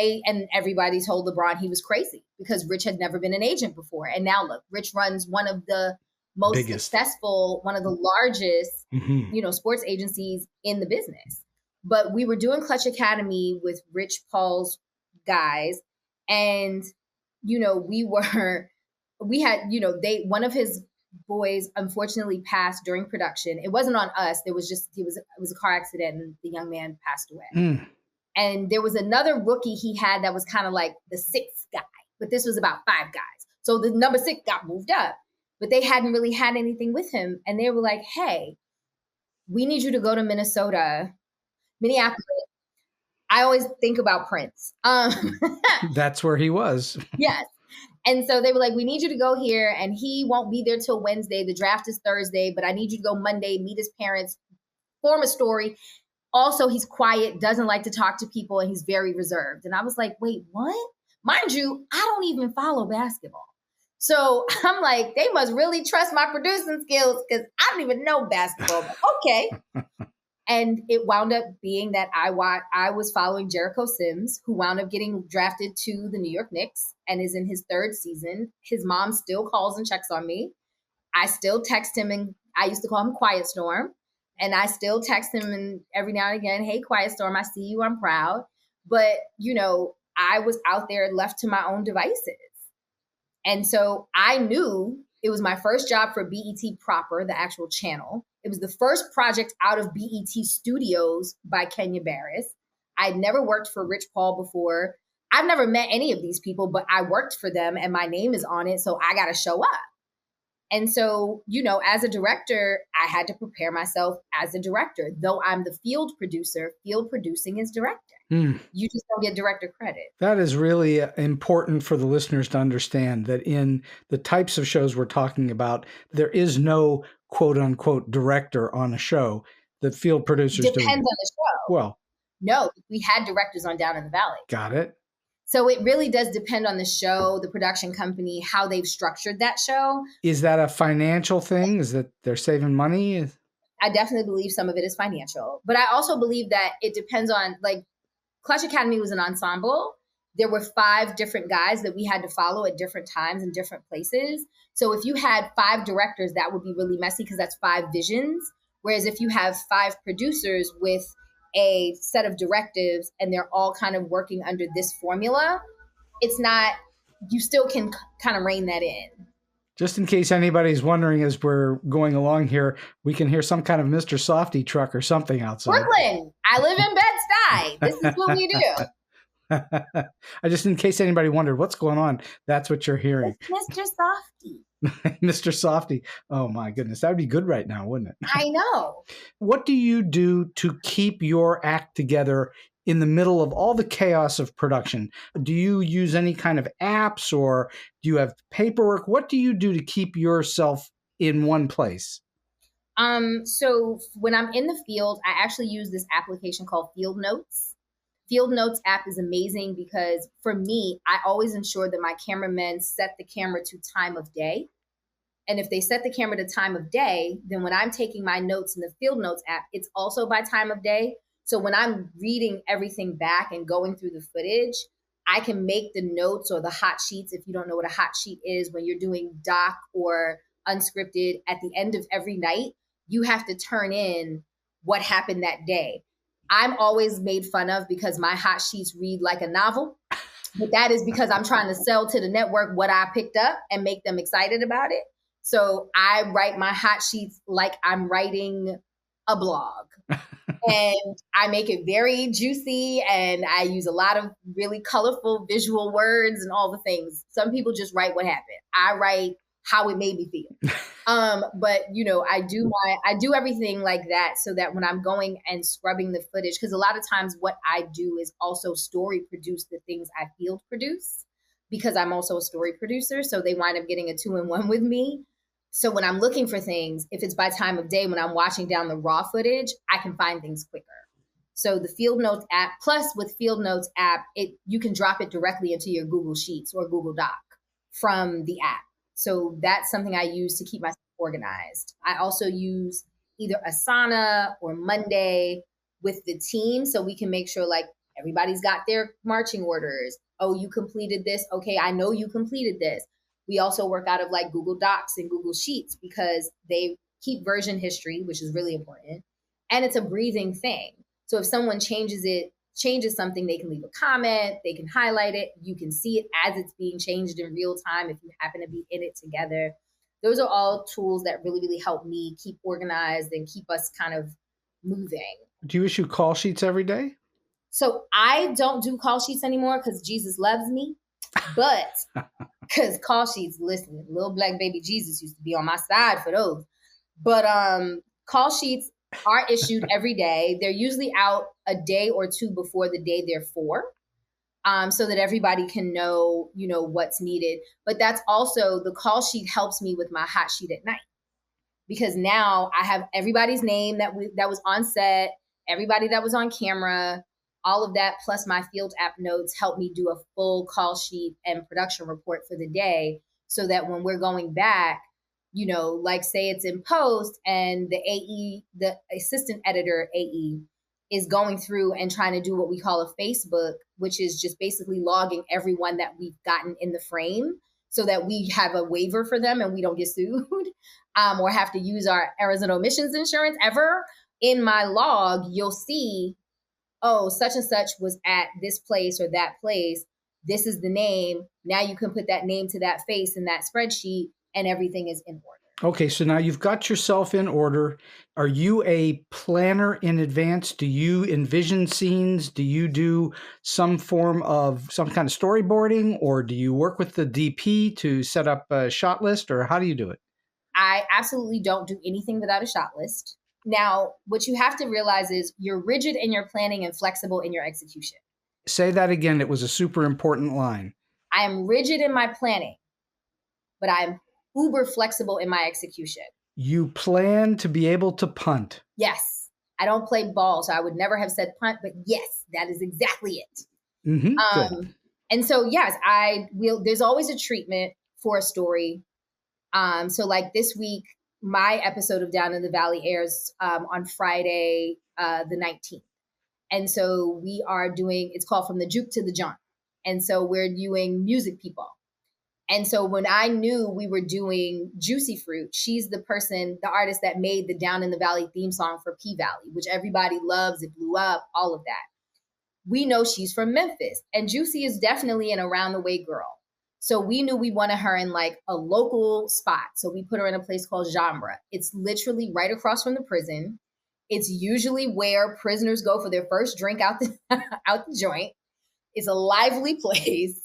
everybody told LeBron he was crazy because Rich had never been an agent before. And now look, Rich runs one of the most successful, one of the largest, mm-hmm. Sports agencies in the business. But we were doing Clutch Academy with Rich Paul's guys. And, we had, one of his boys unfortunately passed during production. It wasn't on us. It was a car accident and the young man passed away. Mm. And there was another rookie he had that was kind of like the 6th guy, but this was about 5 guys. So the number 6 got moved up, but they hadn't really had anything with him. And they were like, hey, we need you to go to Minnesota, Minneapolis. I always think about Prince.
That's where he was.
Yes. And so they were like, we need you to go here, and he won't be there till Wednesday. The draft is Thursday, but I need you to go Monday, meet his parents, form a story. Also, he's quiet, doesn't like to talk to people, and he's very reserved. And I was like, wait, what? Mind you, I don't even follow basketball. So I'm like, they must really trust my producing skills because I don't even know basketball. Okay. And it wound up being that I was following Jericho Sims, who wound up getting drafted to the New York Knicks and is in his 3rd season. His mom still calls and checks on me. I still text him, and I used to call him Quiet Storm. And I still text him and every now and again, hey, Quiet Storm, I see you, I'm proud. But, I was out there left to my own devices. And so I knew it was my first job for BET proper, the actual channel. It was the first project out of BET Studios by Kenya Barris. I'd never worked for Rich Paul before. I've never met any of these people, but I worked for them and my name is on it. So I got to show up. And so, as a director, I had to prepare myself as a director. Though I'm the field producer, field producing is directing. Mm. You just don't get director credit.
That is really important for the listeners to understand, that in the types of shows we're talking about, there is no quote unquote director on a show. The field producers
depends on the show.
Well,
no, we had directors on Down in the Valley.
Got it.
So it really does depend on the show, the production company, how they've structured that show.
Is that a financial thing? Is that they're saving money?
I definitely believe some of it is financial. But I also believe that it depends on, like, Clutch Academy was an ensemble. There were 5 different guys that we had to follow at different times in different places. So if you had 5 directors, that would be really messy because that's 5 visions. Whereas if you have 5 producers with a set of directives and they're all kind of working under this formula, it's not, you still can kind of rein that in.
Just in case anybody's wondering as we're going along here, we can hear some kind of Mr. Softy truck or something outside.
Brooklyn. I live in Bed-Stuy. This is what we do.
I just, in case anybody wondered what's going on, that's what you're hearing.
It's Mr. Softy.
Mr. Softy. Oh my goodness. That would be good right now, wouldn't it?
I know.
What do you do to keep your act together in the middle of all the chaos of production? Do you use any kind of apps or do you have paperwork? What do you do to keep yourself in one place?
So when I'm in the field, I actually use this application called Field Notes. Field Notes app is amazing because for me, I always ensure that my cameramen set the camera to time of day. And if they set the camera to time of day, then when I'm taking my notes in the Field Notes app, it's also by time of day. So when I'm reading everything back and going through the footage, I can make the notes or the hot sheets. If you don't know what a hot sheet is, when you're doing doc or unscripted, at the end of every night, you have to turn in what happened that day. I'm always made fun of because my hot sheets read like a novel, but that is because I'm trying to sell to the network what I picked up and make them excited about it. So I write my hot sheets like I'm writing a blog. And I make it very juicy and I use a lot of really colorful visual words and all the things. Some people just write what happened. I write how it made me feel. But you know, I do everything like that so that when I'm going and scrubbing the footage, because a lot of times what I do is also story produce the things I field produce because I'm also a story producer. So they wind up getting a 2-in-1 with me. So when I'm looking for things, if it's by time of day, when I'm watching down the raw footage, I can find things quicker. So the Field Notes app, plus with Field Notes app, you can drop it directly into your Google Sheets or Google Doc from the app. So that's something I use to keep myself organized. I also use either Asana or Monday with the team so we can make sure like everybody's got their marching orders. Oh, you completed this. Okay, I know you completed this. We also work out of like Google Docs and Google Sheets because they keep version history, which is really important. And it's a breathing thing. So if someone changes something, they can leave a comment, they can highlight it. You can see it as it's being changed in real time if you happen to be in it together. Those are all tools that really, really help me keep organized and keep us kind of moving.
Do you issue call sheets every day?
So I don't do call sheets anymore because Jesus loves me. But because call sheets, listen, little black baby Jesus used to be on my side for those. But call sheets are issued every day. They're usually out a day or two before the day they're for, so that everybody can know, you know, what's needed. But that's also, the call sheet helps me with my hot sheet at night because now I have everybody's name that was on set, everybody that was on camera. All of that plus my field app notes help me do a full call sheet and production report for the day so that when we're going back, you know, like say it's in post and the AE, the assistant editor AE is going through and trying to do what we call a Facebook, which is just basically logging everyone that we've gotten in the frame so that we have a waiver for them and we don't get sued or have to use our errors and omissions insurance ever. In my log, you'll see, oh, such and such was at this place or that place. This is the name. Now you can put that name to that face in that spreadsheet and everything is in order.
Okay, so now you've got yourself in order. Are you a planner in advance? Do you envision scenes? Do you do some form of some kind of storyboarding, or do you work with the DP to set up a shot list, or how do you do it?
I absolutely don't do anything without a shot list. Now, what you have to realize is you're rigid in your planning and flexible in your execution.
Say that again. It was a super important line.
I am rigid in my planning, but I'm uber flexible in my execution.
You plan to be able to punt.
Yes. I don't play ball, so I would never have said punt, but yes, that is exactly it.
Mm-hmm.
And so, yes, there's always a treatment for a story. So like this week, my episode of Down in the Valley airs on Friday, the 19th. And so we are doing, it's called From the Juke to the Jaunt. And so we're doing music people. And so when I knew we were doing Juicy Fruit, she's the artist that made the Down in the Valley theme song for P-Valley, which everybody loves. It blew up, all of that. We know she's from Memphis. And Juicy is definitely an around the way girl. So we knew we wanted her in like a local spot. So we put her in a place called Genre. It's literally right across from the prison. It's usually where prisoners go for their first drink out the out the joint. It's a lively place.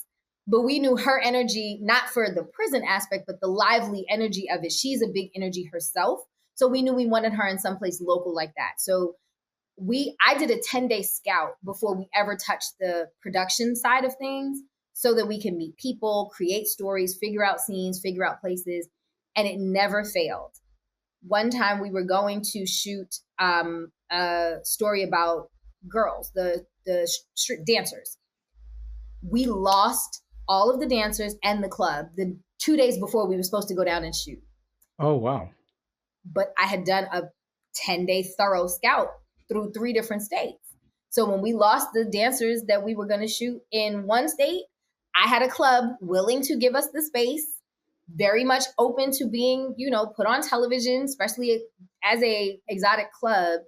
But we knew her energy, not for the prison aspect, but the lively energy of it. She's a big energy herself. So we knew we wanted her in someplace local like that. So I did a 10-day scout before we ever touched the production side of things so that we can meet people, create stories, figure out scenes, figure out places, and it never failed. One time we were going to shoot a story about girls, the street dancers. We lost all of the dancers and the club the 2 days before we were supposed to go down and shoot.
Oh, wow.
But I had done a 10-day thorough scout through 3 different states. So when we lost the dancers that we were going to shoot in one state, I had a club willing to give us the space, very much open to being, put on television, especially as a exotic club.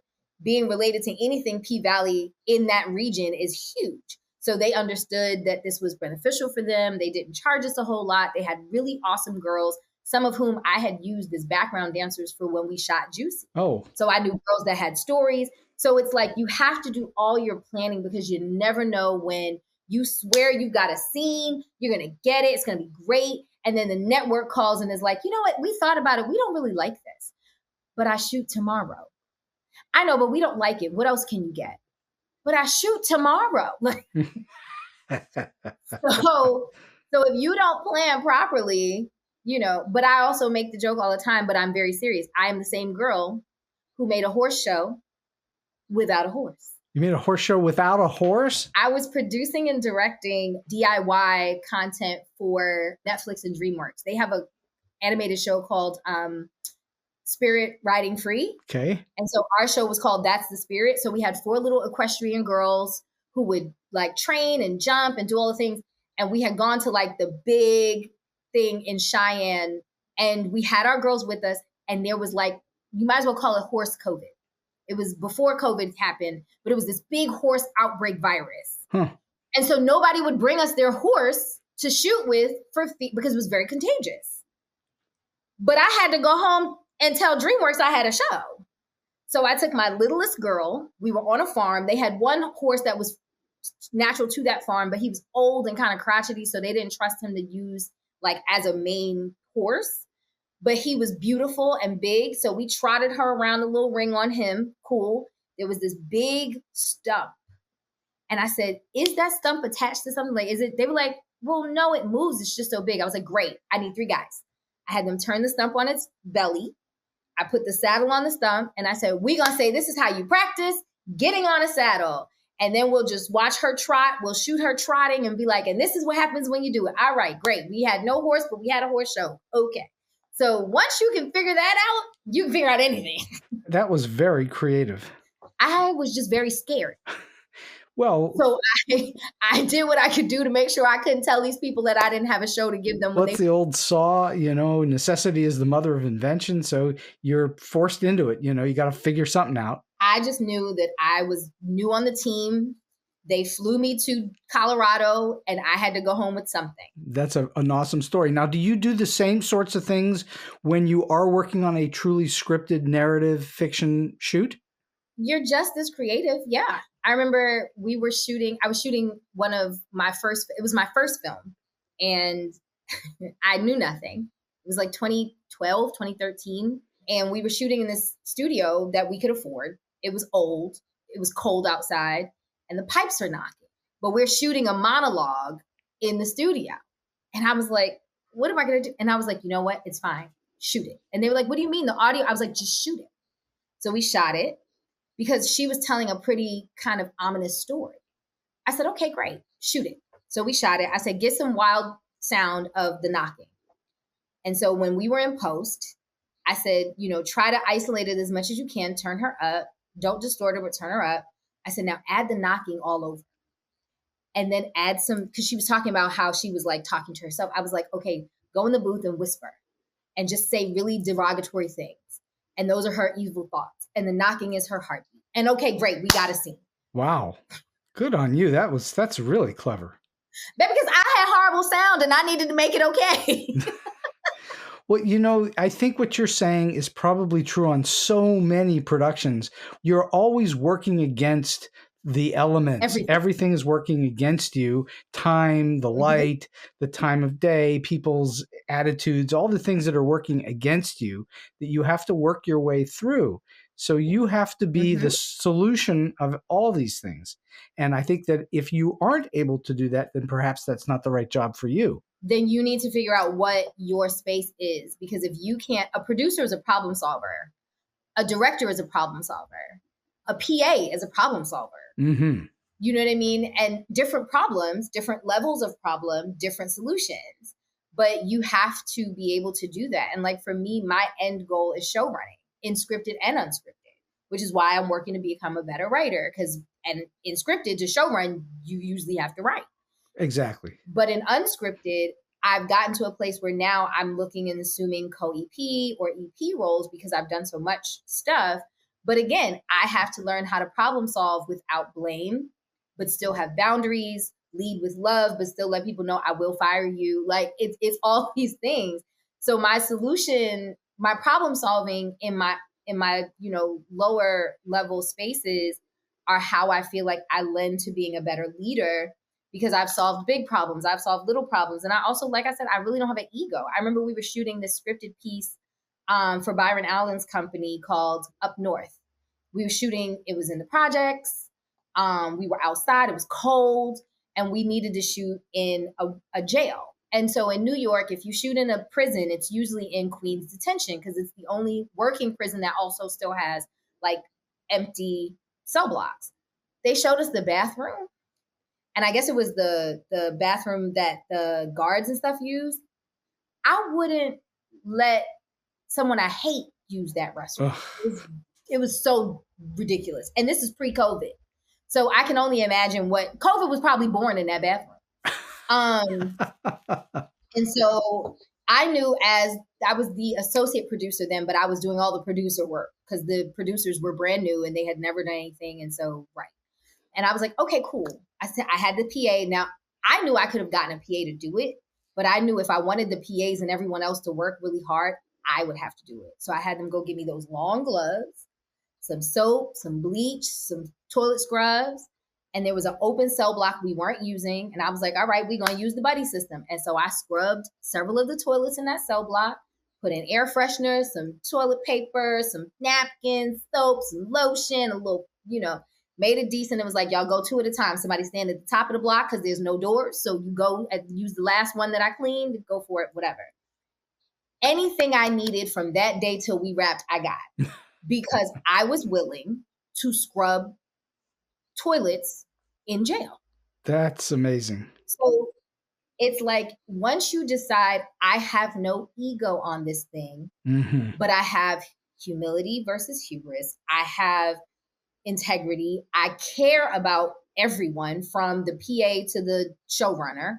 Being related to anything P-Valley in that region is huge. So they understood that this was beneficial for them. They didn't charge us a whole lot. They had really awesome girls, some of whom I had used as background dancers for when we shot Juicy.
Oh.
So I knew girls that had stories. So it's like you have to do all your planning because you never know when you swear you've got a scene, you're going to get it, it's going to be great. And then the network calls and is like, you know what, we thought about it. We don't really like this, but I shoot tomorrow. I know, but we don't like it. What else can you get? But I shoot tomorrow. So if you don't plan properly, but I also make the joke all the time, but I'm very serious. I am the same girl who made a horse show without a horse.
You made a horse show without a horse?
I was producing and directing DIY content for Netflix and DreamWorks. They have a animated show called Spirit Riding Free.
Okay.
And so our show was called That's the Spirit. So we had 4 little equestrian girls who would like train and jump and do all the things. And we had gone to like the big thing in Cheyenne and we had our girls with us. And there was like, you might as well call it horse COVID. It was before COVID happened, but it was this big horse outbreak virus.
Huh.
And so nobody would bring us their horse to shoot with because it was very contagious. But I had to go home and tell DreamWorks I had a show. So I took my littlest girl. We were on a farm. They had one horse that was natural to that farm, but he was old and kind of crotchety, so they didn't trust him to use like as a main horse. But he was beautiful and big, so we trotted her around a little ring on him. Cool. There was this big stump. And I said, is that stump attached to something? Like, is it? They were like, well, no, it moves. It's just so big. I was like, great. I need 3 guys. I had them turn the stump on its belly. I put the saddle on the stump and I said, we're going to say, this is how you practice getting on a saddle. And then we'll just watch her trot. We'll shoot her trotting and be like, and this is what happens when you do it. All right, great. We had no horse, but we had a horse show. Okay. So once you can figure that out, you can figure out anything.
That was very creative.
I was just very scared.
Well,
so I did what I could do to make sure I couldn't tell these people that I didn't have a show to give them.
What's the old saw, necessity is the mother of invention. So you're forced into it. You got to figure something out.
I just knew that I was new on the team. They flew me to Colorado and I had to go home with something.
That's an awesome story. Now, do you do the same sorts of things when you are working on a truly scripted narrative fiction shoot?
You're just as creative. Yeah. I remember I was shooting it was my first film and I knew nothing. It was like 2012, 2013. And we were shooting in this studio that we could afford. It was old. It was cold outside and the pipes are knocking, but we're shooting a monologue in the studio. And I was like, what am I going to do? And I was like, you know what? It's fine. Shoot it. And they were like, what do you mean? The audio? I was like, just shoot it. So we shot it. Because she was telling a pretty kind of ominous story. I said, okay, great, shoot it. So we shot it. I said, get some wild sound of the knocking. And so when we were in post, I said, try to isolate it as much as you can, turn her up, don't distort her, but turn her up. I said, now add the knocking all over. And then add some, because she was talking about how she was like talking to herself. I was like, okay, go in the booth and whisper and just say really derogatory things. And those are her evil thoughts. And the knocking is her heartbeat. And okay, great, we got a scene.
Wow. Good on you. That's really clever.
But because I had horrible sound and I needed to make it okay.
Well, I think what you're saying is probably true on so many productions. You're always working against the elements. Everything is working against you. Time, the light, the time of day, people's attitudes, all the things that are working against you that you have to work your way through. So you have to be the solution of all these things. And I think that if you aren't able to do that, then perhaps that's not the right job for you.
Then you need to figure out what your space is. Because if you can't, a producer is a problem solver. A director is a problem solver. A PA is a problem solver.
Mm-hmm.
You know what I mean? And different problems, different levels of problem, different solutions. But you have to be able to do that. And like for me, my end goal is show running, in scripted and unscripted, which is why I'm working to become a better writer. Because in scripted, to show run, you usually have to write.
Exactly.
But in unscripted, I've gotten to a place where now I'm looking and assuming co-EP or EP roles because I've done so much stuff. But again, I have to learn how to problem solve without blame, but still have boundaries, lead with love, but still let people know I will fire you. Like it's all these things. So my solution, my problem solving in my lower level spaces are how I feel like I lend to being a better leader, because I've solved big problems. I've solved little problems. And I also, like I said, I really don't have an ego. I remember we were shooting this scripted piece for Byron Allen's company called Up North. We were shooting, it was in the projects. We were outside, it was cold, and we needed to shoot in a jail. And so in New York, if you shoot in a prison, it's usually in Queens detention because it's the only working prison that also still has like empty cell blocks. They showed us the bathroom. And I guess it was the bathroom that the guards and stuff use. I wouldn't let someone I hate use that restroom. It was so ridiculous. And this is pre-COVID. So I can only imagine what COVID was probably born in that bathroom. And so I knew, as I was the associate producer then, but I was doing all the producer work because the producers were brand new and they had never done anything. And so, right. And I was like, okay, cool. I said, I had the PA. Now, I knew I could have gotten a PA to do it, but I knew if I wanted the PAs and everyone else to work really hard, I would have to do it. So I had them go give me those long gloves, some soap, some bleach, some toilet scrubs. And there was an open cell block we weren't using. And I was like, all right, we're going to use the buddy system. And so I scrubbed several of the toilets in that cell block, put in air fresheners, some toilet paper, some napkins, soap, some lotion, a little, made it decent. It was like, y'all go two at a time. Somebody stand at the top of the block because there's no doors. So you go and use the last one that I cleaned, go for it, whatever. Anything I needed from that day till we wrapped, I got. Because I was willing to scrub toilets in jail.
That's amazing.
So it's like, once you decide I have no ego on this thing, but I have humility versus hubris. I have integrity. I care about everyone from the PA to the showrunner.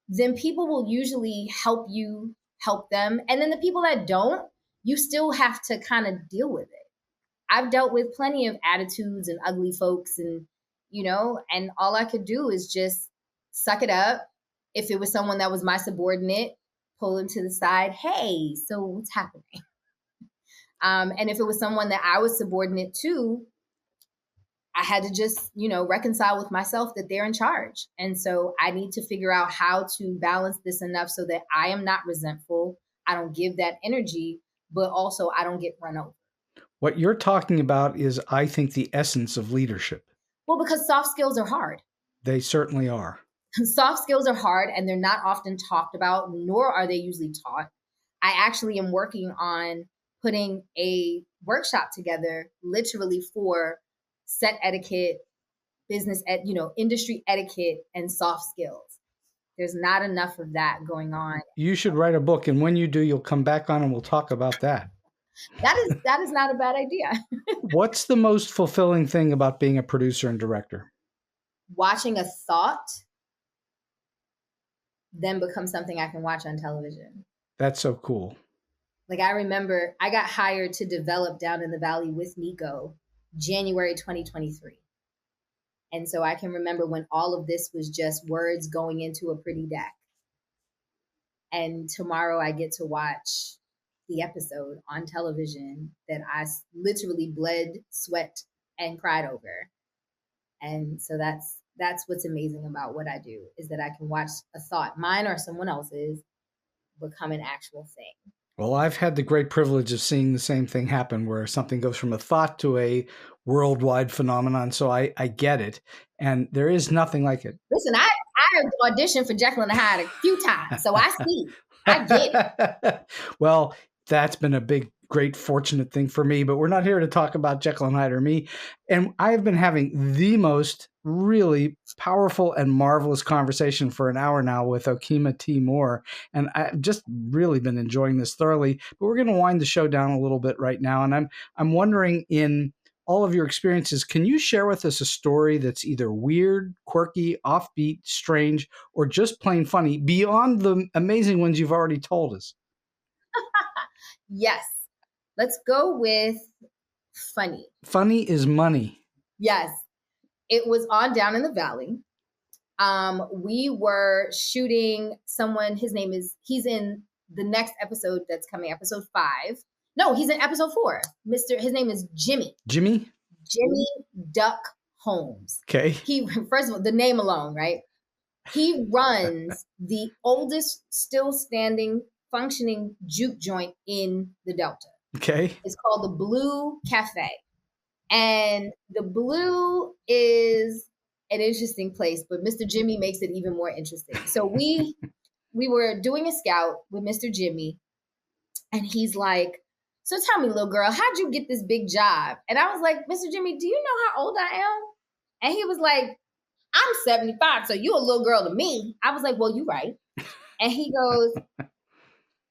Then people will usually help you help them. And then the people that don't, you still have to kind of deal with it. I've dealt with plenty of attitudes and ugly folks and all I could do is just suck it up. If it was someone that was my subordinate, pull them to the side. Hey, so what's happening? And if it was someone that I was subordinate to, I had to just, reconcile with myself that they're in charge. And so I need to figure out how to balance this enough so that I am not resentful. I don't give that energy, but also I don't get run over.
What you're talking about is, I think, the essence of leadership.
Well, because soft skills are hard.
They certainly are.
Soft skills are hard and they're not often talked about, nor are they usually taught. I actually am working on putting a workshop together literally for set etiquette, industry etiquette and soft skills. There's not enough of that going on.
You should write a book, and when you do, you'll come back on and we'll talk about that.
That is not a bad idea.
What's the most fulfilling thing about being a producer and director?
Watching a thought then become something I can watch on television.
That's so cool.
Like, I remember I got hired to develop Down in the Valley with Nico January 2023. And so I can remember when all of this was just words going into a pretty deck. And tomorrow I get to watch the episode on television that I literally bled, sweat, and cried over. And so that's what's amazing about what I do, is that I can watch a thought, mine or someone else's, become an actual thing.
Well, I've had the great privilege of seeing the same thing happen, where something goes from a thought to a worldwide phenomenon. So I get it. And there is nothing like it.
Listen, I auditioned for Jekyll and Hyde a few times, so I see. I get it.
Well, that's been a big, great, fortunate thing for me, but we're not here to talk about Jekyll and Hyde or me. And I've been having the most really powerful and marvelous conversation for an hour now with Okema T. Moore. And I've just really been enjoying this thoroughly, but we're going to wind the show down a little bit right now. And I'm wondering, in all of your experiences, can you share with us a story that's either weird, quirky, offbeat, strange, or just plain funny beyond the amazing ones you've already told us?
Yes. Let's go with funny.
Funny is money.
Yes. It was on Down in the Valley. We were shooting someone, he's in the next episode that's coming, episode 5. No, he's in episode 4. His name is Jimmy.
Jimmy
Duck Holmes.
Okay.
First of all, the name alone, right? He runs the oldest still standing, functioning juke joint in the Delta.
Okay.
It's called the Blue Cafe. And the Blue is an interesting place, but Mr. Jimmy makes it even more interesting. So we were doing a scout with Mr. Jimmy, and he's like, so tell me, little girl, how'd you get this big job? And I was like, Mr. Jimmy, do you know how old I am? And he was like, I'm 75, so you a little girl to me. I was like, well, you right. And he goes,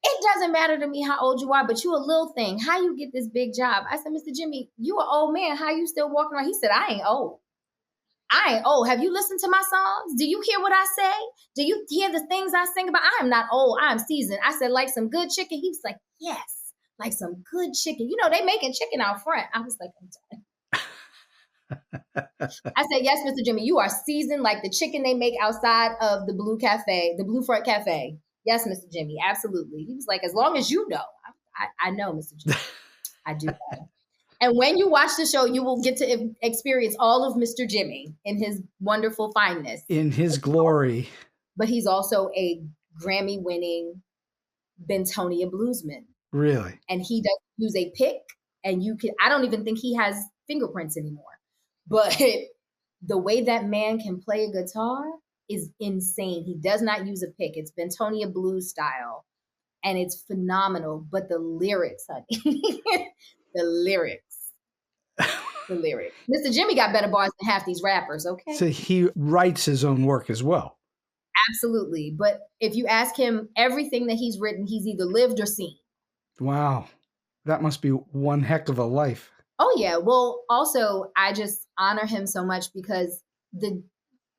it doesn't matter to me how old you are, but you a little thing. How you get this big job? I said, Mr. Jimmy, you an old man. How you still walking around? He said, I ain't old. Have you listened to my songs? Do you hear what I say? Do you hear the things I sing about? I am not old. I am seasoned. I said, like some good chicken? He was like, yes, like some good chicken. You know, they making chicken out front. I was like, I'm done. I said, yes, Mr. Jimmy, you are seasoned like the chicken they make outside of the Blue Cafe, the Blue Front Cafe. Yes, Mr. Jimmy, absolutely. He was like, as long as you know. I know, Mr. Jimmy. I do know. And when you watch the show, you will get to experience all of Mr. Jimmy in his wonderful fineness.
In his glory.
But he's also a Grammy-winning Bentonia bluesman.
Really?
And he does use a pick, and I don't even think he has fingerprints anymore. But the way that man can play a guitar is insane. He does not use a pick. It's Bentonia blues style, and it's phenomenal. But the lyrics, honey, the lyrics. Mr. Jimmy got better bars than half these rappers, okay?
So he writes his own work as well.
Absolutely. But if you ask him, everything that he's written, he's either lived or seen.
Wow. That must be one heck of a life.
Oh, yeah. Well, also, I just honor him so much because the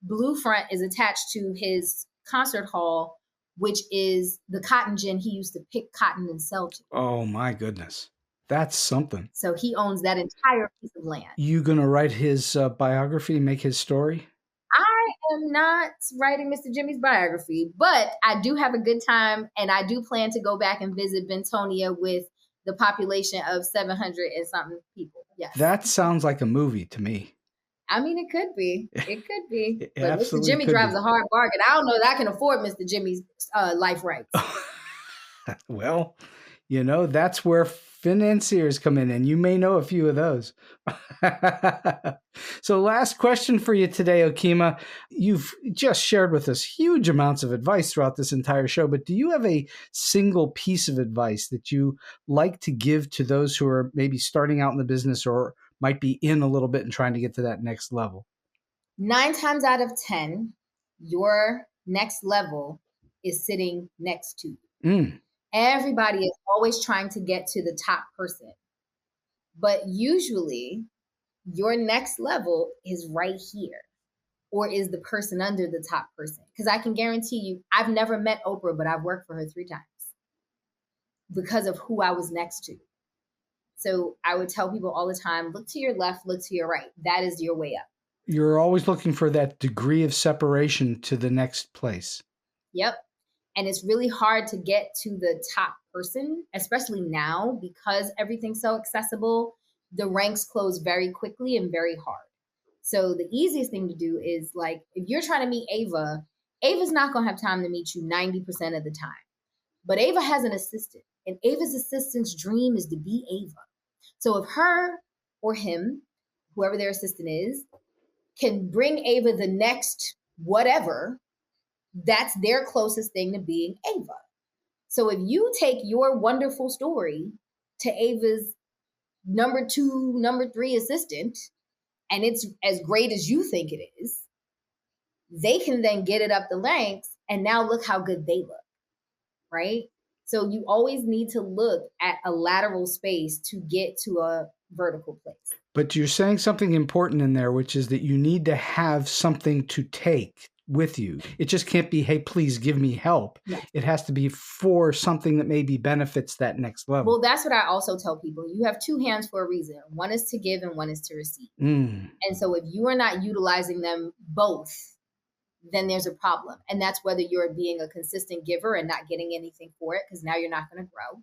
Blue Front is attached to his concert hall, which is the cotton gin he used to pick cotton and sell to.
Oh, my goodness. That's something.
So he owns that entire piece of land.
You going to write his biography, make his story?
I am not writing Mr. Jimmy's biography, but I do have a good time, and I do plan to go back and visit Bentonia with the population of 700 and something people. Yes.
That sounds like a movie to me.
I mean, it could be. It could be. But
Mr.
Jimmy drives a hard bargain. I don't know that I can afford Mr. Jimmy's life rights.
Well, you know, that's where financiers come in, and you may know a few of those. So last question for you today, Okema. You've just shared with us huge amounts of advice throughout this entire show, but do you have a single piece of advice that you like to give to those who are maybe starting out in the business or might be in a little bit and trying to get to that next level?
9 times out of 10, your next level is sitting next to you. Everybody is always trying to get to the top person. But usually your next level is right here, or is the person under the top person. Because I can guarantee you, I've never met Oprah, but I've worked for her 3 times because of who I was next to. So I would tell people all the time, look to your left, look to your right. That is your way up.
You're always looking for that degree of separation to the next place.
Yep. And it's really hard to get to the top person, especially now because everything's so accessible. The ranks close very quickly and very hard. So the easiest thing to do is like, if you're trying to meet Ava, Ava's not going to have time to meet you 90% of the time. But Ava has an assistant, and Ava's assistant's dream is to be Ava. So if her or him, whoever their assistant is, can bring Ava the next whatever, that's their closest thing to being Ava. So if you take your wonderful story to Ava's number 2, number 3 assistant, and it's as great as you think it is, they can then get it up the ranks, and now look how good they look, right? So you always need to look at a lateral space to get to a vertical place.
But you're saying something important in there, which is that you need to have something to take with you. It just can't be, hey, please give me help.
Yeah.
It has to be for something that maybe benefits that next level.
Well, that's what I also tell people. You have 2 hands for a reason. One is to give and one is to receive. And so if you are not utilizing them both, then there's a problem. And that's whether you're being a consistent giver and not getting anything for it, because now you're not going to grow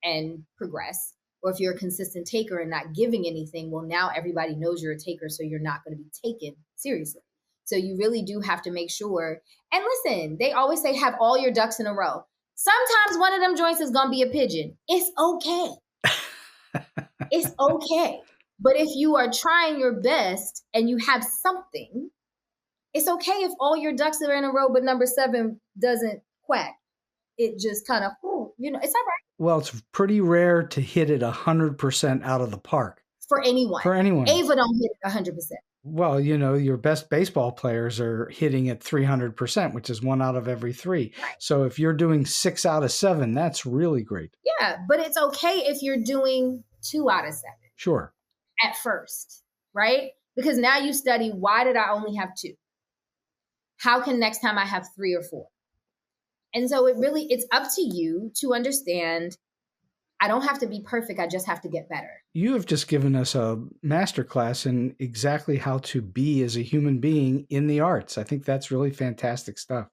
and progress. Or if you're a consistent taker and not giving anything, well, now everybody knows you're a taker, so you're not going to be taken seriously. So you really do have to make sure. And listen, they always say have all your ducks in a row. Sometimes one of them joints is going to be a pigeon. It's okay. It's okay. But if you are trying your best and you have something, it's okay if all your ducks are in a row, but number 7 doesn't quack. It just kind of, it's all right.
Well, it's pretty rare to hit it 100% out of the park.
For anyone. Ava don't hit it 100%.
Well, your best baseball players are hitting at 300%, which is 1 out of every 3. Right. So if you're doing 6 out of 7, that's really great.
Yeah, but it's okay if you're doing 2 out of 7.
Sure.
At first, right? Because now you study, why did I only have 2? How can next time I have 3 or 4? And so it's up to you to understand, I don't have to be perfect. I just have to get better. You
have just given us a masterclass in exactly how to be as a human being in the arts. I think that's really fantastic stuff.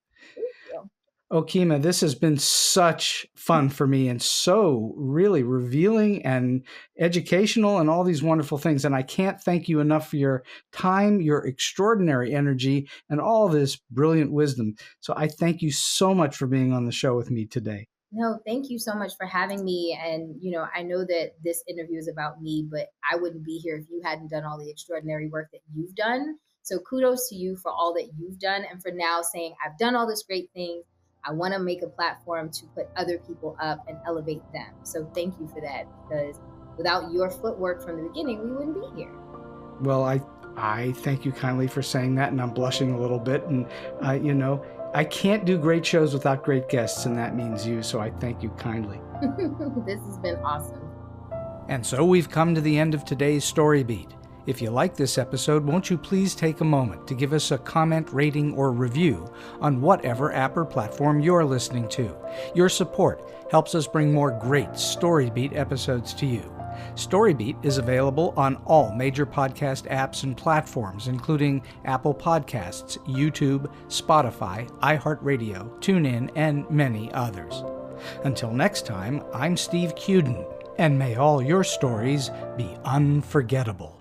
Okema, this has been such fun for me and so really revealing and educational and all these wonderful things. And I can't thank you enough for your time, your extraordinary energy, and all this brilliant wisdom. So I thank you so much for being on the show with me today.
No, thank you so much for having me. And, I know that this interview is about me, but I wouldn't be here if you hadn't done all the extraordinary work that you've done. So kudos to you for all that you've done. And for now saying, I've done all this great things. I want to make a platform to put other people up and elevate them. So thank you for that, because without your footwork from the beginning, we wouldn't be here.
Well, I thank you kindly for saying that, and I'm blushing a little bit. And, I can't do great shows without great guests, and that means you. So I thank you kindly.
This has been awesome.
And so we've come to the end of today's Story Beat. If you like this episode, won't you please take a moment to give us a comment, rating, or review on whatever app or platform you're listening to. Your support helps us bring more great StoryBeat episodes to you. StoryBeat is available on all major podcast apps and platforms, including Apple Podcasts, YouTube, Spotify, iHeartRadio, TuneIn, and many others. Until next time, I'm Steve Cuden, and may all your stories be unforgettable.